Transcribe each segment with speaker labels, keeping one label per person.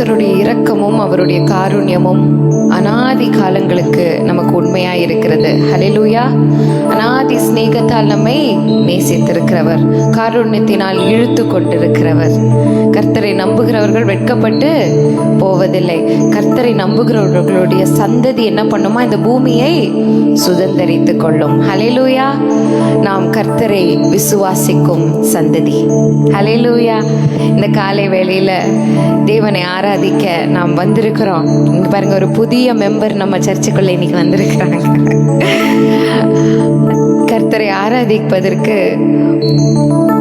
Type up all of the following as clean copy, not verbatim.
Speaker 1: கர்த்தருடைய இரக்கமும் அவருடைய காருண்யமும் அநாதி காலங்களுக்கு நமக்கு உண்மையா இருக்கிறது. ஹல்லேலூயா. அநாதி சிநேகத்தால் நம்மை நேசித்திருக்கிறவர், காருண்யத்தினால் இழுத்து கொண்டிருக்கிறவர். கர்த்தரை நம்புகிறவர்கள் வெட்கப்பட்டு போவதில்லை. கர்த்தரை நம்புகிறவர்களுடைய சந்ததி என்ன பண்ணுமா? இந்த பூமியை சுதந்தரித்துக் கொள்ளும். ஹல்லேலூயா. நாம் கர்த்தரை விசுவாசிக்கும் சந்ததி. ஹல்லேலூயா. இந்த காலை வேளையில தேவனை ஆராதிக்க நாம் வந்திருக்கிறோம். இங்க பாருங்க, ஒரு புதிய மெம்பர் நம்ம சர்ச்சுக்குள்ள இன்னைக்கு வந்திருக்கிறாங்க. கர்த்தரை ஆராதிப்பதற்கு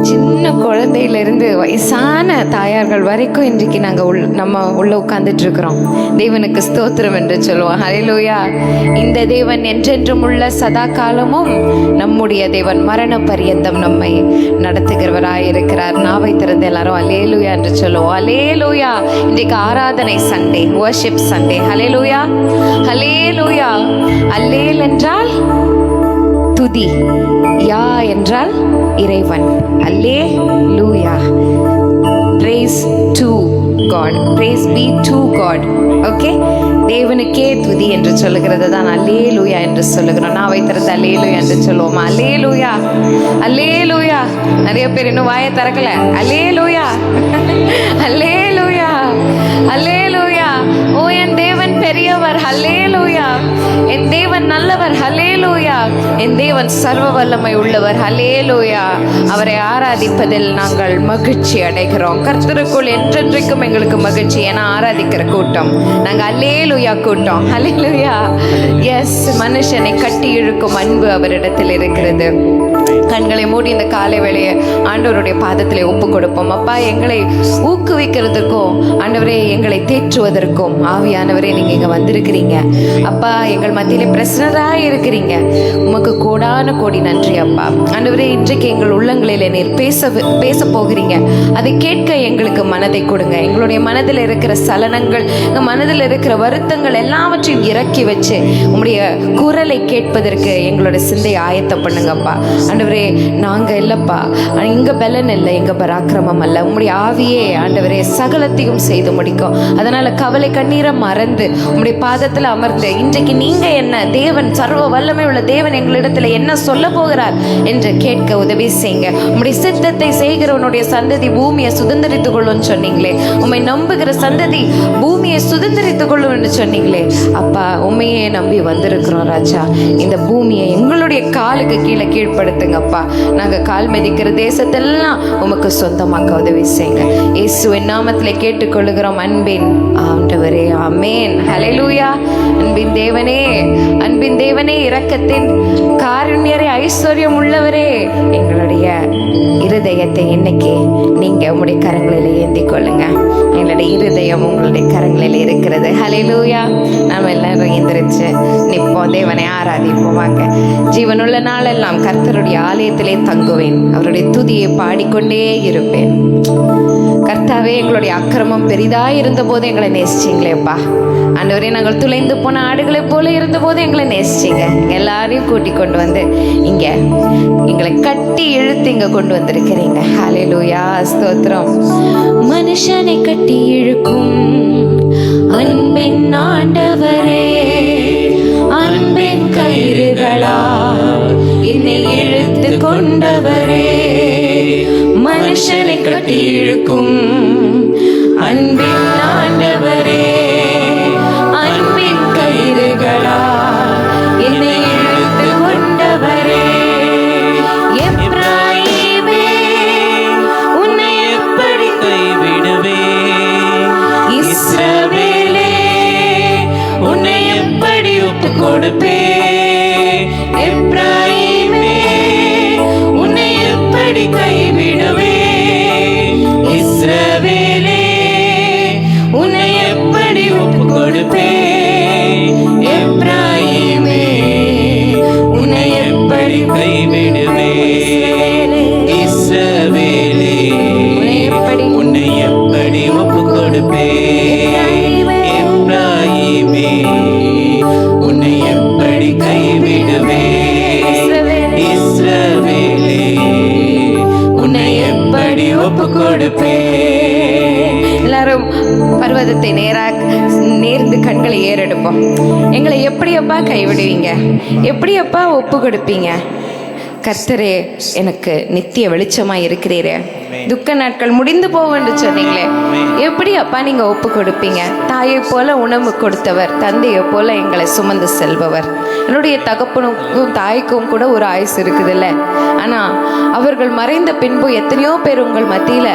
Speaker 1: சின்ன குழந்தையிலிருந்து வயசான தாயார்கள் வரைக்கும் இன்றைக்கு நாங்கள் நம்ம உள்ள உட்கார்ந்துட்டு இருக்கிறோம். தேவனுக்கு ஸ்தோத்திரம் என்று சொல்லுவோம். ஹல்லேலூயா. இந்த தேவன் என்றென்றும் உள்ள சதா காலமும் நம்முடைய தேவன் மரண பரியந்தம் நம்மை நடத்துகிறவராயிருக்கிறார். நாவை திறந்து எல்லாரும் அல்லேலூயா என்று சொல்லுவோம். அல்லேலூயா. இன்றைக்கு ஆராதனை சண்டே, வர்ஷிப் சண்டே. ஹல்லேலூயா. ஹல்லேலூயா. அல்லேல் என்றால் துதி, யா என்றால் இறைவன். அல்லேலூயா. praise to God, praise be to God. Okay, தேவனுக்கே துதி என்று சொல்லுகிறது தான் அல்லேலூயா என்று சொல்லுகிறோம். நான் வைத்திருந்த அல்லேலூயா என்று சொல்லுவோமா? அல்லேலூயா. அல்லேலூயா. நிறைய பேர் இன்னும் வாயை திறக்கல. அல்லேலூயா. அல்லேலூயா. அல்லேலூயா. ஓ, என் தேவன் பெரியவர். அல்லேலூயா. என் தேவன் நல்லவர். ஹல்லேலூயா. என் தேவன் சர்வ வல்லமை உள்ளவர். ஹல்லேலூயா. அவரை ஆராதிப்பதில் நாங்கள் மகிழ்ச்சி அடைகிறோம். கர்த்தருக்குள் என்றென்றைக்கும் எங்களுக்கு மகிழ்ச்சி. ஏன்னா ஆராதிக்கிற கூட்டம் நாங்கள் அல்லேலூயா கூட்டம். ஹல்லேலூயா. எஸ், மனுஷனை கட்டி இழுக்கும் அன்பு அவரிடத்தில் இருக்கிறது. கண்களை மூடி இந்த காலை வேளையை ஆண்டவருடைய பாதத்திலே ஒப்பு கொடுப்போம். அப்பா, எங்களை ஊக்குவிக்கிறதுக்கும் ஆண்டவரே எங்களை தேற்றுவதற்கும் ஆவியானவரே நீங்க இங்க வந்திருக்கிறீங்க. அப்பா, எங்கள் மத்தியிலே பிரசன்னராக இருக்கிறீங்க. உமக்கு கோடான கோடி நன்றி அப்பா. ஆண்டவரே, இன்றைக்கு எங்கள் உள்ளங்களிலே நீர் பேச போகிறீங்க. அதை கேட்க எங்களுக்கு மனதை கொடுங்க. எங்களுடைய மனதில் இருக்கிற சலனங்கள், எங்கள் மனதில் இருக்கிற வருத்தங்கள் எல்லாவற்றையும் இறக்கி வச்சு உங்களுடைய குரலை கேட்பதற்கு எங்களுடைய சிந்தை ஆயத்தம் பண்ணுங்கப்பா. ஆண்டவரே, நாங்க இல்லப்பா, இங்க பலன் இல்லை, எங்க பராக்கிரமம் அல்ல, உம்முடைய ஆவியே ஆண்டவரே சகலத்தையும் செய்து முடிக்கும். அதனால கவலை கண்ணீரை மறந்து உம்முடைய பாதத்துல அமர்ந்து இன்றைக்கு நீங்க என்ன தேவன், சர்வ வல்லமை உள்ள தேவன் எங்களிடத்துல என்ன சொல்ல போகிறார் என்று கேட்க உதவி செய்யுங்க. உம்முடைய சித்தத்தை செய்கிறவனுடைய சந்ததி பூமியை சுதந்திரித்துக் கொள்ளும் சொன்னீங்களே. உம்மை நம்புகிற சந்ததி பூமியை சுதந்திரித்துக் கொள்ளும் என்று சொன்னீங்களே. அப்பா, உண்மையே நம்பி வந்திருக்கிறோம் ராஜா. இந்த பூமியை எங்களுடைய காலுக்கு கீழே கீழ்ப்படுத்துங்கப்பா. நாங்க கால் மிதிக்கிற தேசத்தெல்லாம் உமக்கு சொந்தமாக்க உதவி செய்யுங்க. இயேசுவின் நாமத்திலே கேட்டுக்கொள்ளுகிறோம் அன்பின் ஆண்டவரே. ஆமென். ஹல்லேலூயா. அன்பின் தேவனே, அன்பின் தேவனே, இரக்கத்தின் காருண்யரே, ஐஸ்வர்யம் உள்ளவரே, எங்களுடைய இருதயத்தை இன்னைக்கு நீங்க உங்களுடைய கரங்களில் ஏந்தி கொள்ளுங்க. எங்களுடைய இருதயம் உங்களுடைய கரங்களில் இருக்கிறது. ஹல்லேலூயா. நாம் எல்லாரும் எந்திரிச்சு நிற்போம், தேவனை ஆராதிப்போம். வாங்க. ஜீவனுள்ள நாளெல்லாம் கர்த்தருடைய ஆலயத்திலே தங்குவேன், அவருடைய துதியை பாடிக்கொண்டே இருப்பேன். கர்த்தாவே, எங்களுடைய அக்கிரமம் பெரிதாய் இருந்த போது எங்களை நேசிச்சிங்களேப்பா. ஆண்டவரே, நாங்கள் துளைந்து போன ஆடுகளை போல இருந்த போது எங்களை நேசிச்சிங்க. எல்லாரையும் கூட்டி கொண்டு வந்து இங்க எங்களை கட்டி இழுத்து இங்க கொண்டு வந்திருக்கிறீங்க. ஹல்லேலூயா. ஸ்தோத்திரம். மனுஷனை கட்டி இழுக்கும் அன்பின் ஆண்டவரே, அன்பின் கயிறுகளா என்னை இழுத்து கொண்டவரே. மனுஷனை கட்டி இழுக்கும் அன்பின் ஆண்டவரே, அன்பின் கயிறுகளா என்னை இழுத்து கொண்டவரே. எப்ராயிமே, உன்னை எப்படி கைவிடுவே? இஸ்ரவேலே, உன்னை எப்படி ஒப்பு கொடுப்பே? எப்ராயிமே, உன்னை எப்படி கைவிடுவே? இஸ்ரவேலே, உன்னை எப்படி ஒப்பு கொடுப்பே? எப்ராயிமே, உன்னை எப்படி கைவிடுவே? இஸ்ரவேலே, உன்னை எப்படி ஒப்பு கொடுப்பே? எப்ராயிமே, உன்னை எப்படி கைவிடுவே? இஸ்ரவேலே, உன்னை எப்படி ஒப்பு கொடுப்பே? எல்லாரும் பர்வதத்தை நேர்ந்து கண்களை ஏறெடுப்போம். எங்களை எப்படியப்பா கைவிடுவீங்க? எப்படியப்பா ஒப்பு கொடுப்பீங்க? கர்த்தரே எனக்கு நித்திய வெளிச்சமாக இருக்கிறீரே, துக்க நாட்கள் முடிந்து போகும் என்று சொன்னீங்களே, எப்படி அப்பா நீங்க ஒப்பு கொடுப்பீங்க? தாயை போல உணவு கொடுத்தவர், தந்தையை போல எங்களை சுமந்து செல்பவர். என்னுடைய தகப்பனுக்கும் தாய்க்கும் கூட ஒரு ஆயுசு இருக்குதுல்ல, ஆனா அவர்கள் மறைந்த பின்பு எத்தனையோ பேர் உங்கள் மத்தியில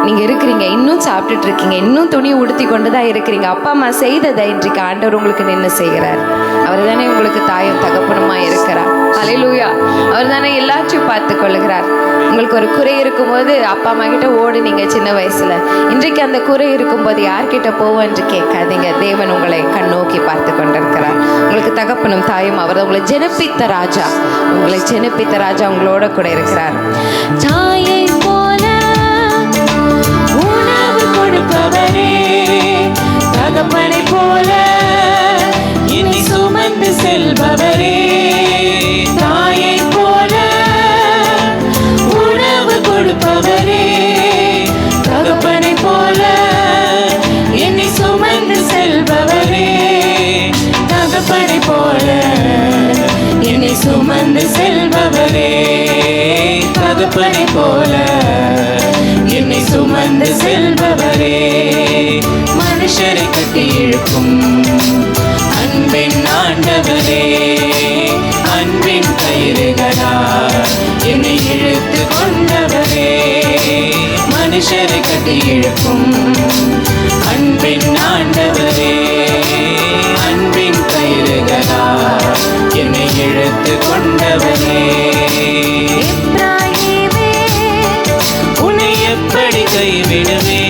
Speaker 1: நீங்க இருக்கிறீங்க, இன்னும் சாப்பிட்டுட்டு இருக்கீங்க, இன்னும் துணி உடுத்தி கொண்டுதான் இருக்கிறீங்க. அப்பா அம்மா செய்ததை இன்றைக்கு ஆண்டவர் உங்களுக்கு நின்று செய்கிறார். அவர் தானே உங்களுக்கு தாயும் தகப்பனுமா இருக்கிறார். ஹல்லேலூயா. அவர் தானே எல்லாத்தையும் பார்த்து கொள்ளுகிறார். உங்களுக்கு ஒரு குறை இருக்கும்போது அப்பா அம்மா கிட்ட ஓடுனீங்க சின்ன வயசுல, இன்றைக்கு அந்த குறை இருக்கும்போது யார்கிட்ட போவோம் என்று கேட்காதீங்க. தேவன் உங்களை கண்ணோக்கி பார்த்து கொண்டிருக்கிறார். உங்களுக்கு தகப்பனும் தாயும் அவர் உங்களை ஜெனிப்பித்த ராஜா, உங்களை ஜெனிப்பித்த ராஜா உங்களோட கூட இருக்கிறார். தாயை போல உணவு கொடுப்பவரே, தகப்பனை போல என்னை சுமந்து செல்பவரே, தாயை போல உணவு கொடுப்பவரே, தகப்பனை போல என்னை சுமந்து செல்பவரே, தகப்பனை போல என்னை சுமந்து செல்பவரே, தகப்பனை போல என்னை சுமந்து செல்பவரே, மனுஷரை கட்டி இழுக்கும் அன்பின் ஆண்டவரே, அன்பின் கயிறுகளால் என்னை இழுத்து கொண்டவரே, மனுஷரை கட்டி இழுக்கும் அன்பின் ஆண்டவரே, அன்பின் கயிறுகளால் என்னை இழுத்து கொண்டவரே. உன்னை எப்படி கைவிடுவே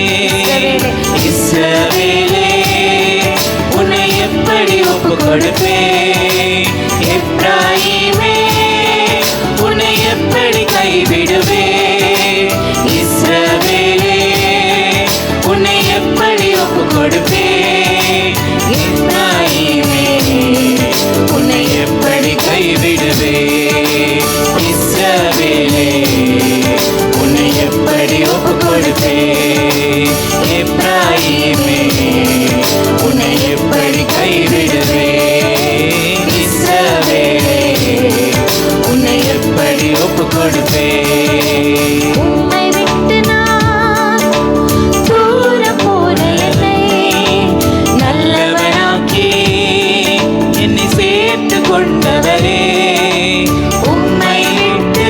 Speaker 1: இஸ்ரவேலே, உன்னை எப்படி ஒப்பு கொடுப்பே எப்ராயீமே, உன்னை எப்படி கைவிடுவே இஸ்ரவேலே, உன்னை எப்படி ஒப்பு கொடுப்பே எப்ராயீமே, உன்னை எப்படி கைவிடுவே இஸ்ரவேலே, உன்னை எப்படி ஒப்பு கொடுப்பே எப்ராயீமே, உன்னை எப்படி கைவிடுவே இஸ்ரவேலே, உன்னை எப்படி ஒப்பு கொடுப்பே. உன்னை விட்டு நான் தூர போன என்னை நல்லவனாக்கி என்னை சேர்த்து கொண்டவரே, உம்மை விட்டு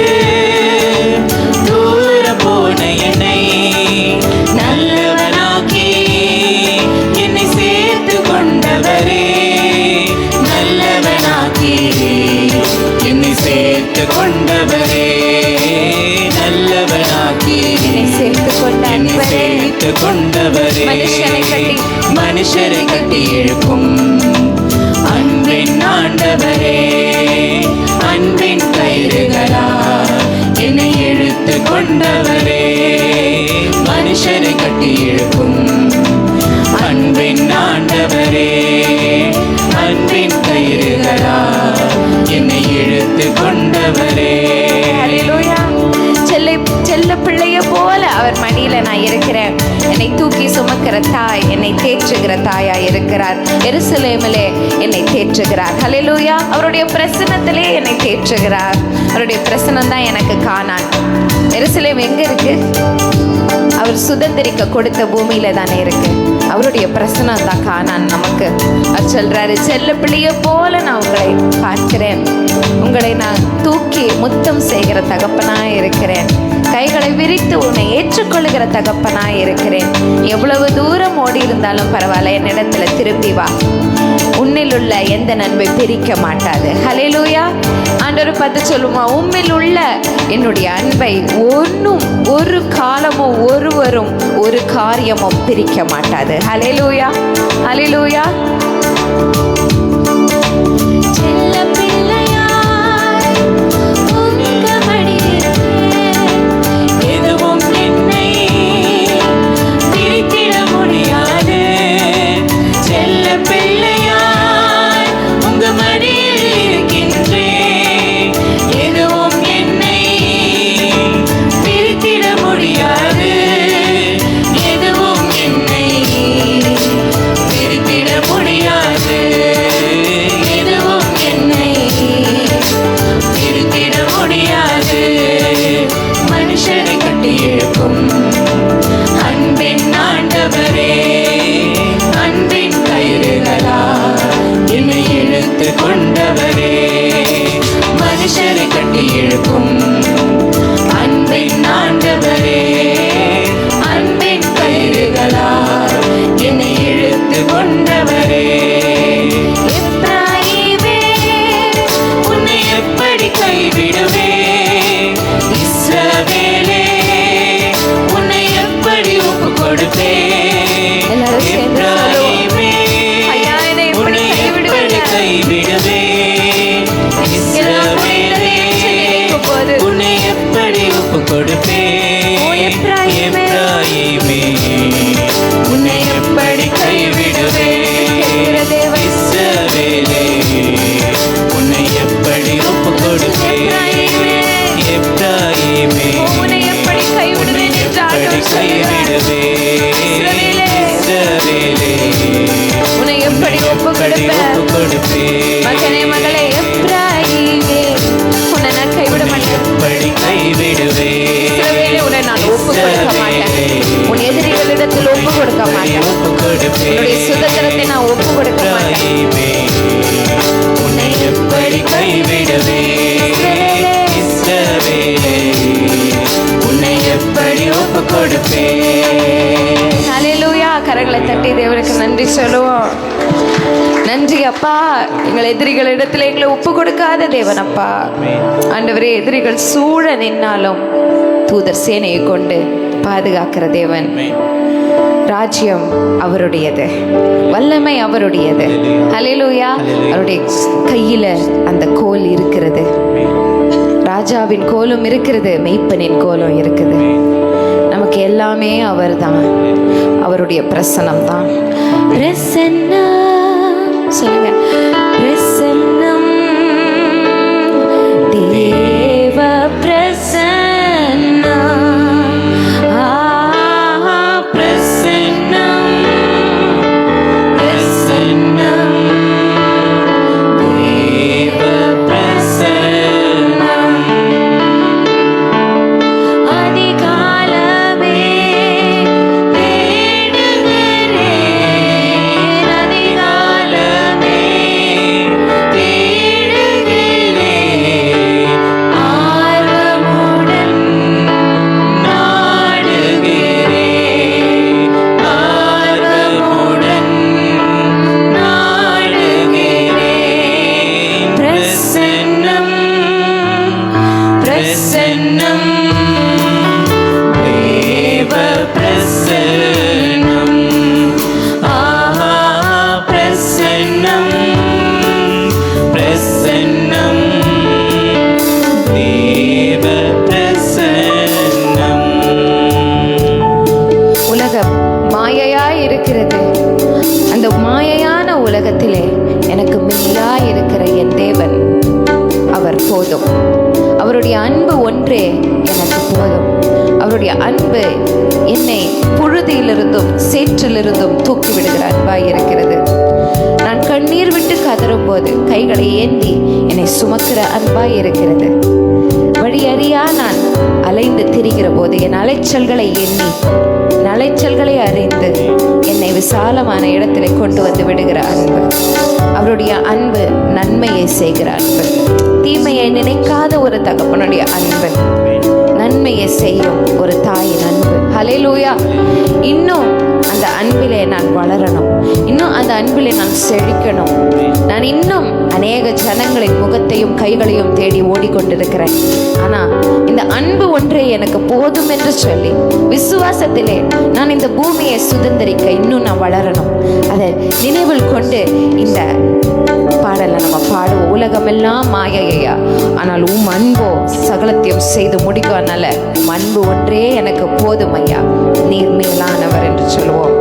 Speaker 1: தூர போன என்னை நல்லவனாக்கி என்னை சேர்த்து கொண்டவரே, நல்லவனாக்கி என்னை சேர்த்து கொண்டவரே, நல்லவனாக்கி என்னை சேர்த்து கொண்டவரே, மனுஷரை கட்டி இழுக்கும் அன்பின் ஆண்டவரே, அன்பின் கயிறுகளால் என்னை இழுத்து கொண்டவரே, மனுஷரை கட்டி இழுக்கும் அன்பின் ஆண்டவரே, அன்பின் கயிறுகளால் என்னை இழுத்து கொண்டவரே. ஹல்லேலூயா. செல்ல பிள்ளைய போல அவர் மடியில நான் இருக்கிறேன். என்னை தூக்கி சுமக்கிற தாய், என்னை தேற்றுகிற தாயா இருக்கிறார். எருசலேமிலே என்னை தேற்றுகிறார். ஹல்லேலூயா. அவருடைய பிரசன்னத்திலே என்னை தேற்றுகிறார். அவருடைய பிரசன்னம் தான் எனக்கு காணான். எருசலேம் எங்க இருக்கு? அவர் சுதந்திரிக்க கொடுத்த பூமியில தானே இருக்கு. அவருடைய பிரசனம் தான் காணான் நமக்கு. அவர் சொல்றாரு, செல்ல பிள்ளைய போல நான் உங்களை பார்க்கிறேன், உங்களை நான் தூக்கி முத்தம் செய்கிற தகப்பனாய் இருக்கிறேன், கைகளை விரித்து உன்னை ஏற்றுக்கொள்ளுகிற தகப்பனாய் இருக்கிறேன். எவ்வளவு தூரம் ஓடி இருந்தாலும் பரவாயில்ல, என்னிடத்துல திரும்பி வா, உன்னில் உள்ள எந்த நன்மை பிரிக்க மாட்டாது. ஹல்லேலூயா. ஆண்டவர் பார்த்து சொல்லுமா, உம்மில் உள்ள என்னுடைய அன்பை ஒன்றும் ஒரு காலமும் ஒருவரும் ஒரு காரியமும் பிரிக்க மாட்டாது. ஹல்லேலூயா. ஹல்லேலூயா.
Speaker 2: எதுவும் என்னை
Speaker 1: கொடுக்க மாட்டேன். உன் எதிரிகளிடத்தில் ஒப்பு கொடுக்க மாட்டேன். உன்னுடைய சுதந்திரத்தை நான் ஒப்பு கொடுக்க மாட்டேன்.
Speaker 2: உன்னை எப்படி கைவிடுவே உன்னை எப்படி ஒப்பு கொடுப்பே.
Speaker 1: ஹல்லேலூயா. கரங்களை தட்டி தேவனுக்கு நன்றி சொல்லுவோம். நன்றி அப்பா, எங்கள் எதிரிகளிடத்தில் எங்களை ஒப்பு கொடுக்காத தேவன் அப்பா. ஆண்டவரே, எதிரிகள் சூழ நின்னாலும் தூதர் சேனையை கொண்டு பாதுகாக்கிற தேவன். ராஜ்யம் அவருடையது, வல்லமை அவருடையது. ஹல்லேலூயா. அவருடைய கையில அந்த கோல் இருக்கிறது. ராஜாவின் கோலும் இருக்கிறது, மெய்ப்பனின் கோலும் இருக்குது. நமக்கு எல்லாமே அவர் தான், அவருடைய பிரசன்னம் தான். பிரசன்னம் சொல்லுங்க. பிரசன்னம், தேவ பிரசன்னம். பிரசன்னம், பிரசன்னம், தேவ பிரசன்னம். அதிகாலமே உலகத்திலே எனக்கு மில்லாய் இருக்கிற என் தேவன் அவர் போதும். அவருடைய அன்பு ஒன்றே எனக்கு போதும். அவருடைய அன்பு என்னை புழுதியிலிருந்தும் சேற்றிலிருந்தும் தூக்கி விடுகிற அன்பாய் இருக்கிறது. நான் கண்ணீர் விட்டு கதறும் போது கைகளை ஏந்தி என்னை சுமக்கிற அன்பாய் இருக்கிறது. வழியறியா நான் அலைந்து திரிகிற போது என் அலைச்சல்களை எண்ணி அலைச்சல்களை அறிந்து என்னை விசாலமான இடத்திலே கொண்டு வந்து விடுகிற அன்பு. அவருடைய அன்பு நன்மையை செய்கிற அன்பு. தீமையை நினைக்காத ஒரு தகப்பனுடைய அன்பு, நன்மையை செய்யும் ஒரு தாயின் அன்பு. ஹல்லேலூயா. இன்னும் அந்த அன்பிலே நான் வளரணும், இன்னும் அந்த அன்பிலே நான் செழிக்கணும். நான் இன்னும் அநேக ஜனங்களின் முகத்தையும் கைகளையும் தேடி ஓடிக்கொண்டிருக்கிறேன். ஆனால் இந்த அன்பு ஒன்றே எனக்கு போதும் என்று சொல்லி விசுவாசத்திலே நான் இந்த பூமியை சுதந்திரிக்க இன்னும் நான் வளரணும். அதை நினைவில் கொண்டு இந்த பாடலை நம்ம பாடுவோம். உலகமெல்லாம் மாயையா, ஆனால் உம் அன்போ சகலத்தையும் செய்து முடிக்கும். அதனால உம் அன்பு ஒன்றே எனக்கு போதும் ஐயா, நீர் மேலானவர் என்று சொல்லுவோம்.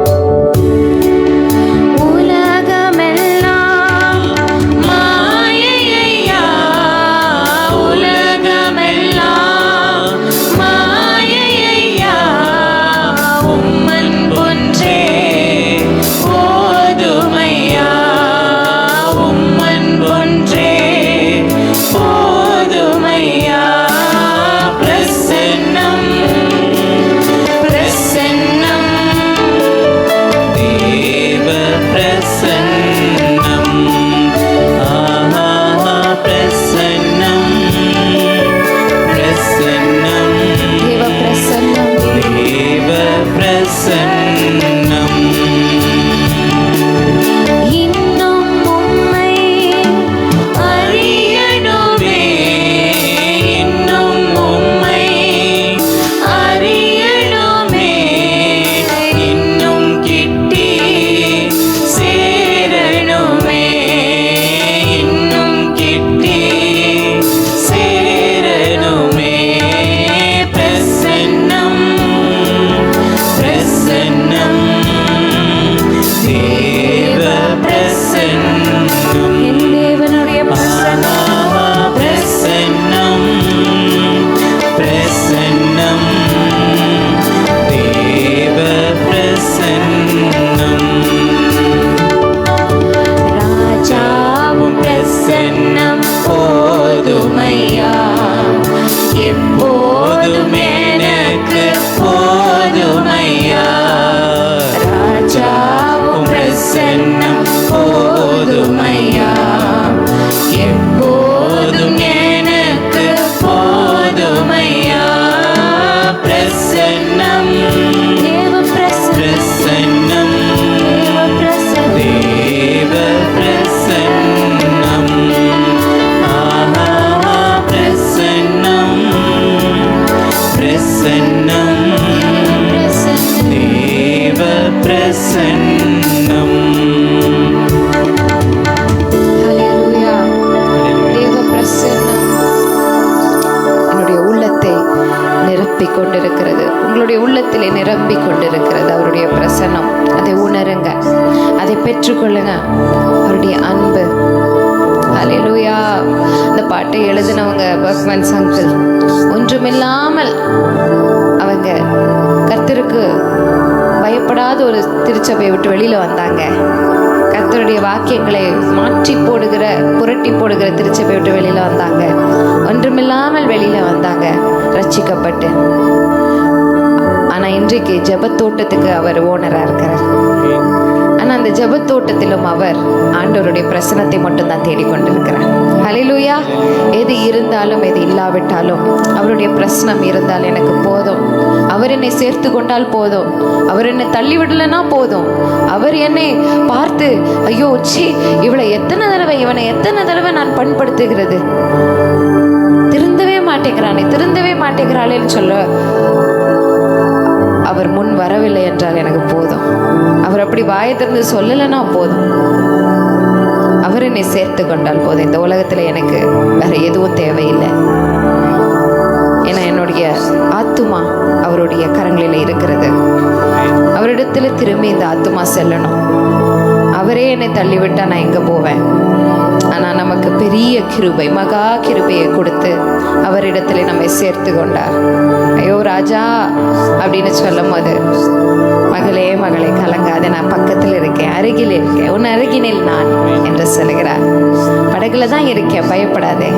Speaker 1: உங்களுடைய உள்ளத்திலே நிரம்பி கொண்டிருக்கிறது அவருடைய பிரசன்னம். அதை உணருங்க, அதை பெற்றுக்கொள்ளுங்க. அவருடைய அன்பு. ஹல்லேலூயா. இந்த பாட்டை எழுதினவங்க பர்க்மன்ஸ் அங்கிள். ஒன்றுமில்லாமல் அவங்க கர்த்தருக்கு பயப்படாத ஒரு திருச்சபையை விட்டு வெளியில வந்தாங்க. கர்த்தருடைய வாக்கியங்களை மாற்றி போடுகிற, புரட்டி போடுகிற திருச்சபையை விட்டு வெளியில வந்தாங்க. ஒன்றுமில்லாமல் வெளியில வந்தாங்க ரட்சிக்கப்பட்டு. ஆனா இன்றைக்கு ஜெபத்தோட்டத்துக்கு அவர் ஓனரா இருக்கிறார். ஆனா அந்த ஜெபத்தோட்டத்திலும் அவர் ஆண்டவருடைய பிரசனத்தை மட்டும்தான் தேடிக்கொண்டிருக்கிறார். ஹல்லேலூயா. எது இருந்தாலும் எது இல்லாவிட்டாலும் அவருடைய பிரசனம் இருந்தால் எனக்கு போதும். அவர் என்னை சேர்த்து கொண்டால் போதும். அவர் என்னை தள்ளிவிடலன்னா போதும். அவர் என்னை பார்த்து ஐயோ சி இவனை எத்தனை தடவை நான் பண்படுத்துகிறது, திருந்தவே மாட்டேங்கிறாளேன்னு சொல்ல அவர் முன் வரவில்லை என்றால் எனக்கு போதும். அவர் அப்படி வாயை திறந்து சொல்லலைன்னா போதும். அவர் என்னை சேர்த்து கொண்டால் போதும். இந்த உலகத்துல எனக்கு வேற எதுவும் தேவையில்லை. ஏன்னா என்னுடைய ஆத்துமா அவருடைய கரங்களில் இருக்கிறது. அவரிடத்துல திரும்பி இந்த ஆத்துமா செல்லணும். அவரே என்னை தள்ளிவிட்டா நான் எங்க போவேன்? ஆனா நமக்கு பெரிய கிருபை, மகா கிருபையை கொடுத்து அவரிடத்திலே நம்மை சேர்த்து கொண்டார். ஐயோ ராஜா அப்படின்னு சொல்லும் போது, மகளே கலங்காத, நான் பக்கத்தில் இருக்கேன், அருகில் இருக்கேன், உன் அருகினில் நான் என்று சொல்லுகிறார். படகுல தான் இருக்கேன், பயப்படாதே.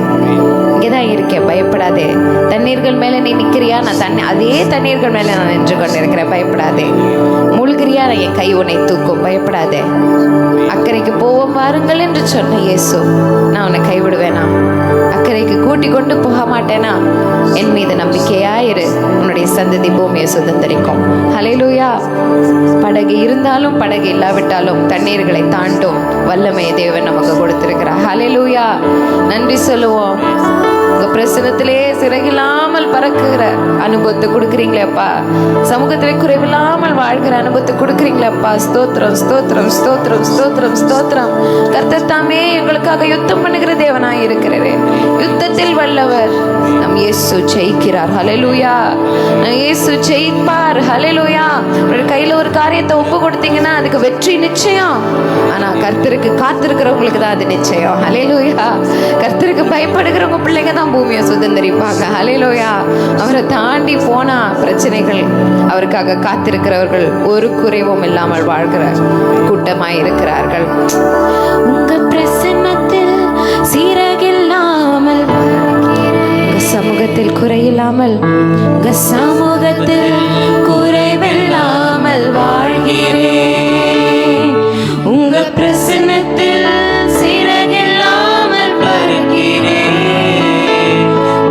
Speaker 1: இங்கேதான் இருக்கேன், பயப்படாதே. தண்ணீர்கள் மேல நீ நிற்கிறியா? நான் அதே தண்ணீர்கள் மேல நான் நின்று கொண்டிருக்கிறேன், பயப்படாதே. மூழ்கிறியா? என் கை உன்னை தூக்கும், பயப்படாதே. அக்கறைக்கு போவோம் வாருங்கள் என்று சொன்ன இயேசு, நான் உன்னை கைவிடுவேனா? அக்கறைக்கு கூட்டி கொண்டு போக மாட்டேனா? என் மீது நம்பிக்கையாயிரு, உன்னுடைய சந்ததி பூமியை சுதந்தரிக்கும். ஹல்லேலூயா. படகு இருந்தாலும் படகு இல்லாவிட்டாலும் தண்ணீர்களை தாண்டும் வல்லமையை தேவன் நமக்கு கொடுத்திருக்கிறார். ஹல்லேலூயா. நன்றி சொல்லுவோம். உங்க பிரசனத்திலே சிறகில்லாமல் பறக்குகிற அனுபவத்தை கொடுக்குறீங்களேப்பா. சமூகத்திலே குறைவில்லாமல் வாழ்கிற அனுபவத்தை கொடுக்குறீங்களேப்பா. ஸ்தோத்திரம் ஸ்தோத்திரம் ஸ்தோத்திரம் ஸ்தோத்திரம் ஸ்தோத்திரம். கர்த்தர் தாமே எங்களுக்காக யுத்தம் பண்ணுகிற தேவனாய் இருக்கிறாரே. யுத்தத்தில் வல்லவர் நம் இயேசு ஜெயிக்கிறார். ஹல்லேலூயா. நம் இயேசு ஜெயிப்பார். ஹல்லேலூயா. ஒரு கையில ஒரு காரியத்தை ஒப்பு கொடுத்தீங்கன்னா அதுக்கு வெற்றி நிச்சயம். ஆனா கர்த்தருக்கு காத்திருக்கிறவங்களுக்கு தான் அது நிச்சயம். ஹல்லேலூயா. கர்த்தருக்கு பயப்படுகிறவங்க பிள்ளைங்க தான் பூமியை சுதந்தரிப்பாங்க. ஹல்லேலூயா. அவரை தாண்டி போனா பிரச்சனைகள், அவருக்காக காத்திருக்கிறவர்கள் ஒரு குறைவும் இல்லாமல் வாழ்கிற கூட்டமாய் இருக்கிறார்கள். உங்க பிரசன்னத்தில் சீரகில்லாமல், உங்க சமூகத்தில் குறையில்லாமல், உங்க சமூகத்தில் குறைவில்லாமல் வாழ்கிறேன். உங்க பிரசன்னத்தில் சீரகில்லாமல் பறக்கிறேன்.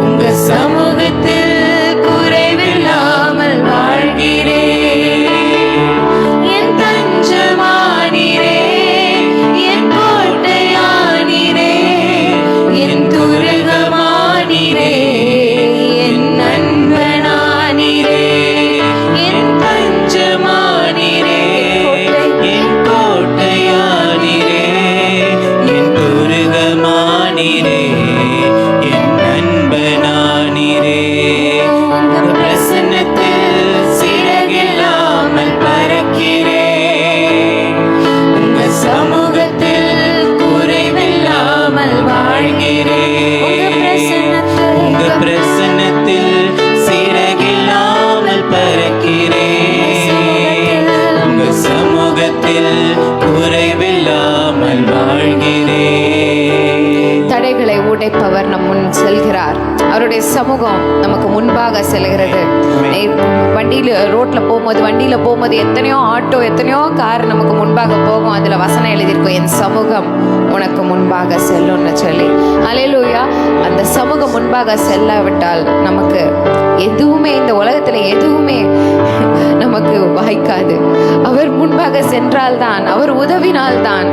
Speaker 1: உங்க சமூகத்தில் குறைவில்லாமல் வாழ்கிறேன். என் தஞ்சமானீரே, என் கோட்டையானீரே, என் துருகமானீரே, என் நண்பனானீரே. என் தஞ்சமானீரே,
Speaker 2: என் கோட்டையானீரே, என் துருகமானீரே, என் நண்பனானீரே. உங்க பிரசன்னத்தில் சிறகில்லாமல் பறக்கிறேன். உங்க சமூகத்தில் குறைவில்லாமல் வாழ்கிறேன். உங்க பிரசன்னத்தில் சிறகில்லாமல் பறக்கிறேன். உங்க சமூகத்தில் குறைவில்லாமல் வாழ்கிறேன்.
Speaker 1: தடைகளை உடைப்பவர் நம் முன் செல்கிறார். அவருடைய சமூகம் நமக்கு முன்பாக செல்கிறது. ரோட்ல போகும்போது எத்தனையோ ஆட்டோ, எத்தனையோ கார் நமக்கு முன்பாக போகும். அதுல வசனம் எழுதியிருக்கும், என் சமூகம் உனக்கு முன்பாக செல்லும்னு சொல்லி. ஹல்லேலூயா. அந்த சமூகம் முன்பாக செல்லாவிட்டால் நமக்கு எதுவுமே, இந்த உலகத்துல எதுவுமே நமக்கு வாய்க்காது. அவர் முன்பாக சென்றால்தான், அவர் உதவினால்தான்,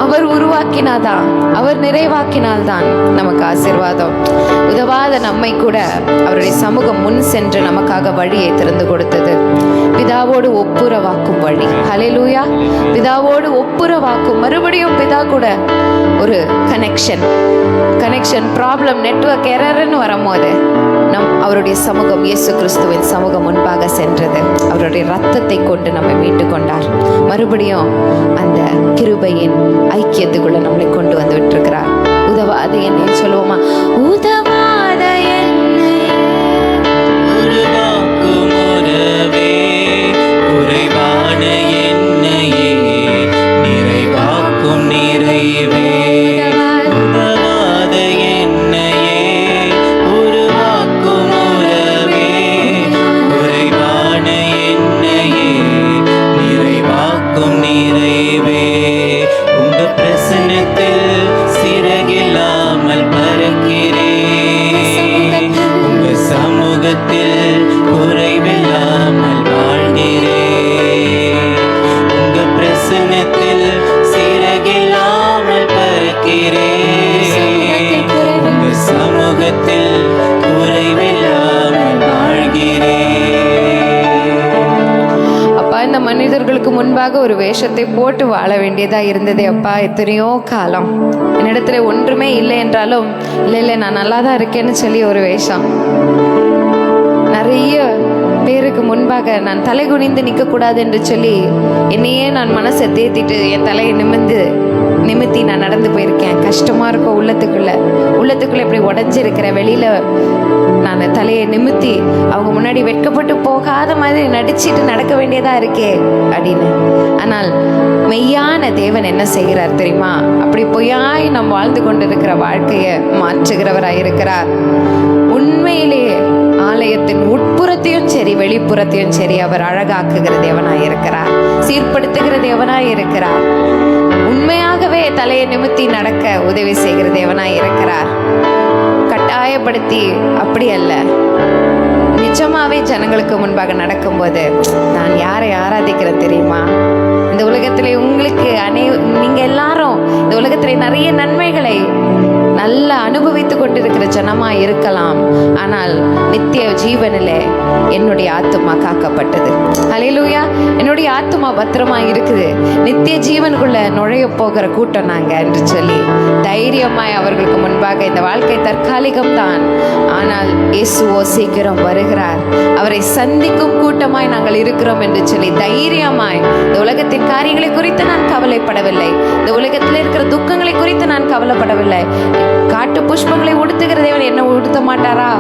Speaker 1: அவர் உருவாக்கினாதான், அவர் நிறைவாக்கினால்தான் நமக்கு ஆசீர்வாதம். உதவாத நம்மை கூட அவருடைய சமூகம் முன் சென்று நமக்காக வழியை திறந்து கொடுத்தது. பிதாவோடு ஒப்புரவாக்கும் வழி. ஹல்லேலூயா. பிதாவோடு ஒப்புரவாக்கும், மறுபடியும் பிதா கூட ஒரு கனெக்ஷன் ப்ராப்ளம், நெட்வொர்க் எரர்னு வரும்போது அவருடைய சமூகம், இயேசு கிறிஸ்துவின் சமூகம் முன்பாக சென்றது. அவருடைய இரத்தத்தை கொண்டு நம்மை மீட்டு கொண்டார். மறுபடியும் அந்த கிருபையின் ஐக்கியத்துக்குள்ள நம்மளை கொண்டு வந்து விட்டிருக்கிறார். உதவாத என்னை சொல்லுவோமா? உதவாத என்னை
Speaker 2: உருவாக்கும் உறவே, குறைவான என்னையே நிறைவாக்கும் நிறைவே. உதவாத என்னையே உருவாக்கும் உறவே, குறைவான என்னையே நிறைவாக்கும் நிறைவே. உங்க பிரசன்னத்தில் சிறகில்லாமல் பறக்கிறேன், உங்க சமூகத்தில் குறைவில்லாமல் வாழ்கிறேன். உங்க பிரசன்னத்தில் சிறகில்லாமல் பறக்கிறேன், உங்க சமூகத்தில் குறைவில்லாமல் வாழ்கிறேன்.
Speaker 1: அப்பா, இந்த மனிதர்களுக்கு முன்பாக ஒரு வேஷத்தை போட்டு வாழ வேண்டியதா இருந்ததே அப்பா. எத்தனையோ காலம் என்னிடத்துல ஒன்றுமே இல்லை என்றாலும், இல்லை நான் நல்லா தான் இருக்கேன்னு சொல்லி ஒரு வேஷம். நிறைய பேருக்கு முன்பாக நான் தலை குனிந்து நிற்கக்கூடாது என்று சொல்லி என்னையே நான் மனசை தேத்திட்டு என் தலையை நிமித்தி நான் நடந்து போயிருக்கேன். கஷ்டமாக இருக்கும் உள்ளத்துக்குள்ளே இப்படி உடஞ்சிருக்கிற வெளியில் நான் தலையை நிமித்தி அவங்க முன்னாடி வெட்கப்பட்டு போகாத மாதிரி நடிச்சிட்டு நடக்க வேண்டியதாக இருக்கே அப்படின்னு. ஆனால் மெய்யான தேவன் என்ன செய்கிறார் தெரியுமா? அப்படி பொய்யாய் நாம் வாழ்ந்து கொண்டிருக்கிற வாழ்க்கையை மாற்றுகிறவராக இருக்கிறார். உண்மையிலேயே ஆலயத்தின் உட்புறத்தையும் சரி வெளிப்புறத்தையும் சரி அவர் அழகாக்குகிற தேவனாய் இருக்கிறார், சீர்படுத்துகிற தேவனாய் இருக்கிறார். உண்மையாகவே தலையை நிமித்தி நடக்க உதவி செய்கிற தேவனாய் இருக்கிறார். கட்டாயப்படுத்தி அப்படி அல்ல, நிஜமாவே ஜனங்களுக்கு முன்பாக நடக்கும்போது நான் யாரை ஆராதிக்கிறேன் தெரியுமா? இந்த உலகத்திலே உங்களுக்கு நீங்க எல்லாரும் இந்த உலகத்திலே நிறைய நன்மைகளை நல்லா அனுபவித்து கொண்டிருக்கிற ஜனமா இருக்கலாம். ஆனால் நித்திய ஜீவனிலே என்னுடைய ஆத்துமா காக்கப்பட்டது. ஹல்லேலூயா. என்னுடைய ஆத்துமா பத்திரமா இருக்குது. நித்திய ஜீவனுக்குள்ள நுழைய போகிற கூட்டம் நாங்க என்று சொல்லி தைரியமாய் அவர்களுக்கு முன்பாக, இந்த வாழ்க்கை தற்காலிகம்தான், ஆனால் இயேசுவோ சீக்கிரம் வருகிறார், அவரை சந்திக்கும் கூட்டமாய் நாங்கள் இருக்கிறோம் என்று சொல்லி தைரியமாய், இந்த உலகத்தின் காரியங்களை குறித்து நான் கவலைப்படவில்லை, இந்த உலகத்தில் இருக்கிற துக்கங்களை குறித்து நான் கவலைப்படவில்லை. காட்டு புஷ்பங்களை உடுத்துகிற தேவன் என்ன உடுத்த மாட்டாரா?